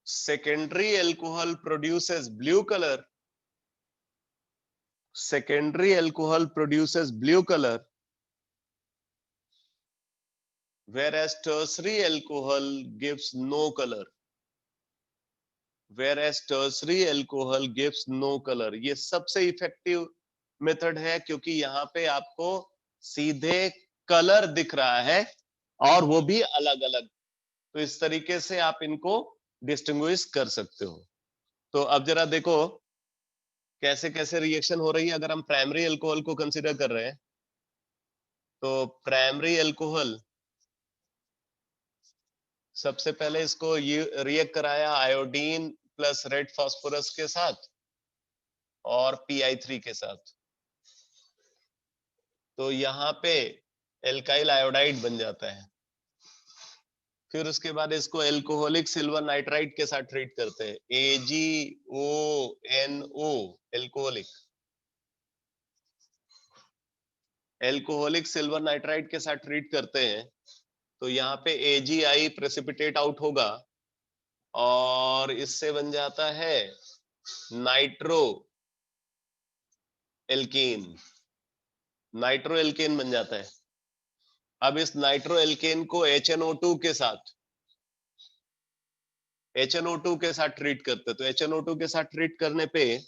secondary alcohol produces blue color, secondary alcohol produces blue color, whereas tertiary alcohol gives no color, whereas tertiary alcohol gives no color। ये सबसे effective method है क्योंकि यहाँ पे आपको सीधे colour दिख रहा है और वो भी अलग अलग। तो इस तरीके से आप इनको डिस्टिंग्विश कर सकते हो। तो अब जरा देखो कैसे कैसे रिएक्शन हो रही है। अगर हम प्राइमरी अल्कोहल को कंसीडर कर रहे हैं तो प्राइमरी अल्कोहल सबसे पहले इसको ये रिएक्ट कराया आयोडीन प्लस रेड फास्फोरस के साथ और PI3 के साथ। तो यहाँ पे एल्काइल आयोडाइड बन जाता है। फिर उसके बाद इसको एल्कोहलिक सिल्वर नाइट्राइट के साथ ट्रीट करते हैं, AgONO, एल्कोहलिक सिल्वर नाइट्राइट के साथ ट्रीट करते हैं। तो यहाँ पे AgI प्रेसिपिटेट आउट होगा और इससे बन जाता है नाइट्रो एल्केन, नाइट्रो एल्केन बन जाता है। अब इस नाइट्रो एल्केन को HNO2 के साथ ट्रीट करते, तो HNO2 के साथ ट्रीट करने पे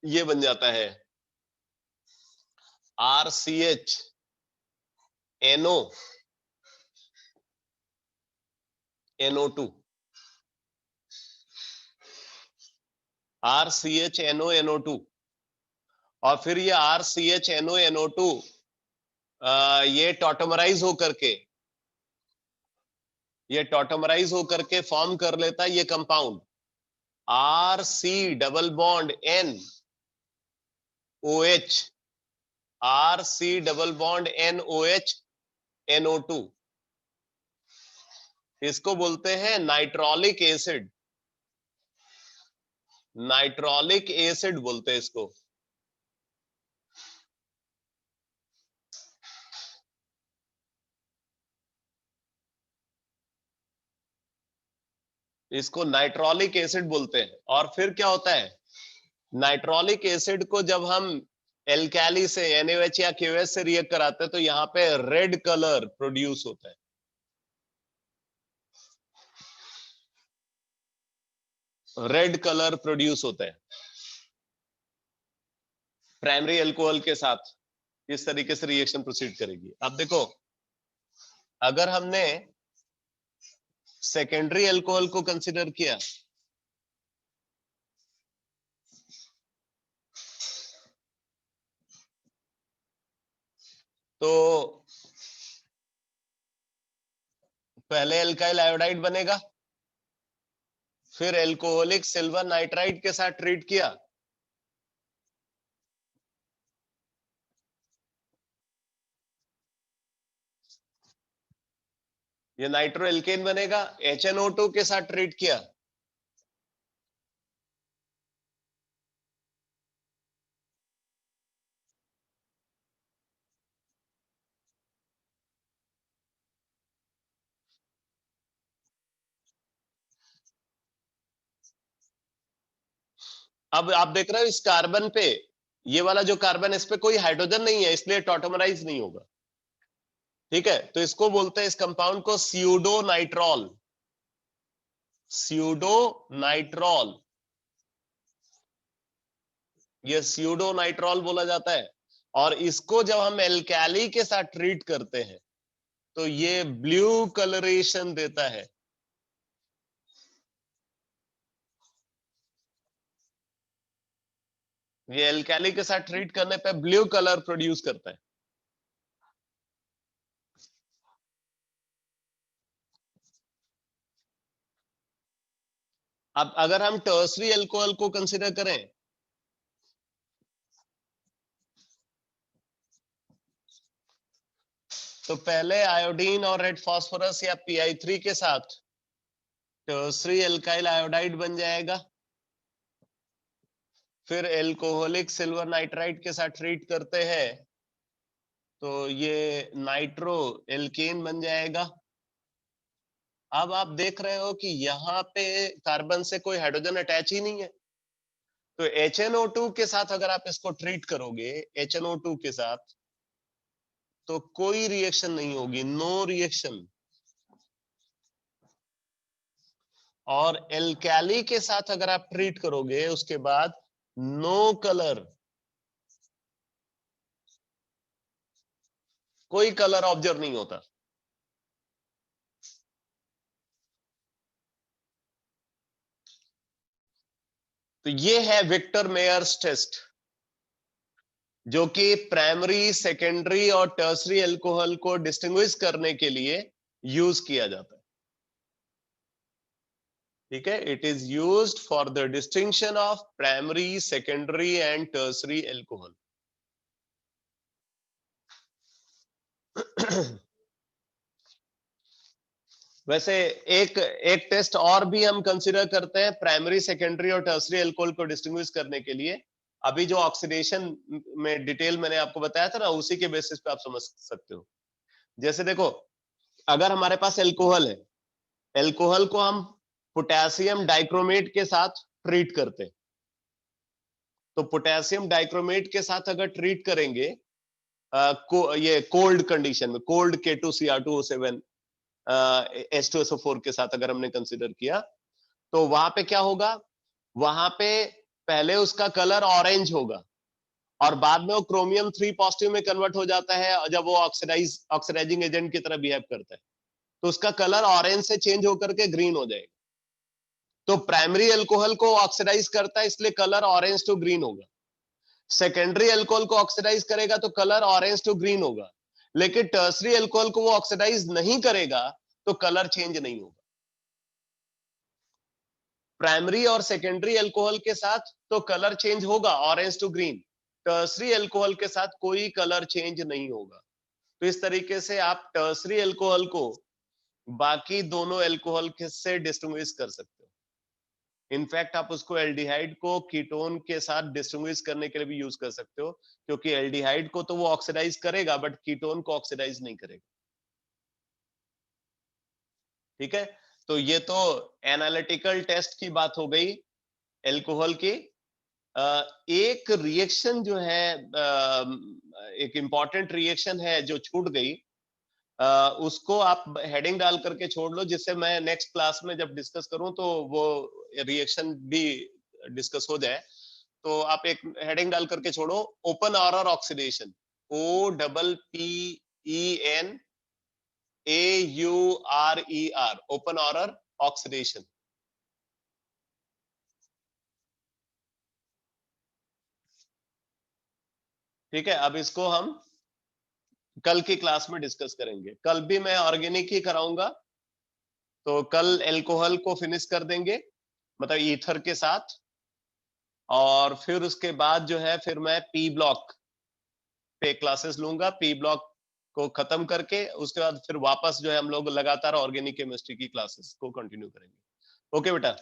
ये बन जाता है RCHNO2, RCHNO, और फिर ये RCHNO ये टॉटोमराइज होकर के फॉर्म कर लेता है ये compound RC double bond NOH, RC double bond NOH NO2। इसको बोलते हैं नाइट्रोलिक एसिड, नाइट्रोलिक एसिड बोलते हैं इसको। इसको नाइट्रोलिक एसिड बोलते हैं। और फिर क्या होता है, नाइट्रोलिक एसिड को जब हम एल्काली से NaOH या KOH से रिएक्ट कराते हैं तो यहाँ पे रेड कलर प्रोड्यूस होता है। रेड कलर प्रोड्यूस होता है प्राइमरी अल्कोहल के साथ। इस तरीके से रिएक्शन प्रोसीड करेगी। अब देखो, अगर हमने सेकेंडरी अल्कोहल को कंसीडर किया तो पहले एल्काइल आयोडाइड बनेगा, फिर एल्कोहलिक सिल्वर नाइट्राइड के साथ ट्रीट किया, ये नाइट्रो एल्केन बनेगा, HNO2 के साथ ट्रीट किया, अब आप देख रहे हो इस कार्बन पे, ये वाला जो कार्बन, इस पे कोई हाइड्रोजन नहीं है, इसलिए टॉटोमराइज नहीं होगा। ठीक है, तो इसको बोलते हैं, इस कंपाउंड को स्यूडो नाइट्रॉल, स्यूडो नाइट्रॉल, ये स्यूडो नाइट्रॉल बोला जाता है। और इसको जब हम एल्काली के साथ ट्रीट करते हैं तो ये ब्लू कलरेशन देता है। ये एल्काली के साथ ट्रीट करने पे ब्लू कलर प्रोड्यूस करता है। अब अगर हम टर्सरी अल्कोहल को कंसीडर करें तो पहले आयोडीन और रेड फास्फोरस या PI3 के साथ टर्सरी एल्काइल आयोडाइड बन जाएगा, फिर एल्कोहलिक सिल्वर नाइट्राइड के साथ ट्रीट करते हैं तो ये नाइट्रो एल्केन बन जाएगा। अब आप देख रहे हो कि यहाँ पे कार्बन से कोई हाइड्रोजन अटैच ही नहीं है, तो HNO2 के साथ अगर आप इसको ट्रीट करोगे, HNO2 के साथ, तो कोई रिएक्शन नहीं होगी, नो रिएक्शन। और एल्काली के साथ अगर आप ट्रीट करोगे उसके बाद नो कलर, कोई कलर ऑब्जर्व नहीं होता। तो ये है विक्टर मेयर्स टेस्ट, जो कि प्राइमरी, सेकेंडरी और टर्सरी अल्कोहल को डिस्टिंग्विश करने के लिए यूज किया जाता है। ठीक है, it is used for the distinction of primary, secondary and tertiary alcohol. वैसे एक एक टेस्ट और भी हम कंसीडर करते हैं प्राइमरी, सेकेंडरी और टर्सरी अल्कोहल को डिस्टिंग्विश करने के लिए। अभी जो ऑक्सीडेशन में डिटेल मैंने आपको बताया था ना, उसी के बेसिस पे आप समझ सकते हो। जैसे देखो, अगर हमारे पास एल्कोहल है, एल्कोहल को हम पोटेशियम डाइक्रोमेट के साथ ट्रीट करते हैं तो पोटेशियम डाइक्रोमेट के साथ अगर ट्रीट करेंगे ये कोल्ड कंडीशन में, कोल्ड K2Cr2O7 H2SO4 के साथ अगर हमने कंसिडर किया, तो वहां पे क्या होगा, वहां पे पहले उसका कलर ऑरेंज होगा और बाद में वो क्रोमियम 3 पॉजिटिव में कन्वर्ट हो जाता है जब वो ऑक्सीडाइजिंग एजेंट की तरह बिहेव करता है, तो उसका कलर ऑरेंज से चेंज होकर के ग्रीन हो जाएगा। तो प्राइमरी अल्कोहल को ऑक्सीडाइज करता है इसलिए कलर ऑरेंज टू ग्रीन होगा, सेकेंडरी अल्कोहल को ऑक्सीडाइज करेगा तो कलर ऑरेंज टू ग्रीन होगा, लेकिन टर्सरी अल्कोहल को वो ऑक्सीडाइज नहीं करेगा तो कलर चेंज नहीं होगा। प्राइमरी और सेकेंडरी अल्कोहल के साथ तो कलर चेंज होगा orange to green, tertiary alcohol के साथ कोई कलर चेंज नहीं होगा। तो इस तरीके से आप टर्सरी अल्कोहल को बाकी दोनों अल्कोहल से डिस्टिंग्विश कर सकते हो। इनफैक्ट आप उसको एल्डिहाइड को कीटोन के साथ डिस्टिंग्विश करने के लिए भी यूज कर सकते हो, क्योंकि एल्डिहाइड को तो वो ऑक्सीडाइज करेगा बट कीटोन को ऑक्सीडाइज नहीं करेगा। ठीक है, तो ये तो एनालिटिकल टेस्ट की बात हो गई अल्कोहल की। एक रिएक्शन जो है, एक इंपॉर्टेंट रिएक्शन है जो छूट गई, उसको आप हेडिंग डाल करके छोड़ लो, जिससे मैं नेक्स्ट क्लास में जब डिस्कस करूं तो वो रिएक्शन भी डिस्कस हो जाए। तो आप एक हेडिंग डाल करके छोड़ो, Oppenauer oxidation, OPPENAURER, Oppenauer oxidation. ठीक है, अब इसको हम कल की क्लास में डिस्कस करेंगे। कल भी मैं ऑर्गेनिक ही कराऊंगा, तो कल अल्कोहल को फिनिश कर देंगे, मतलब ईथर के साथ, और फिर उसके बाद जो है फिर मैं पी ब्लॉक पे क्लासेस लूंगा। पी ब्लॉक को खत्म करके उसके बाद फिर वापस जो है हम लोग लगातार ऑर्गेनिक केमिस्ट्री की क्लासेस को कंटिन्यू करेंगे। ओके बेटा।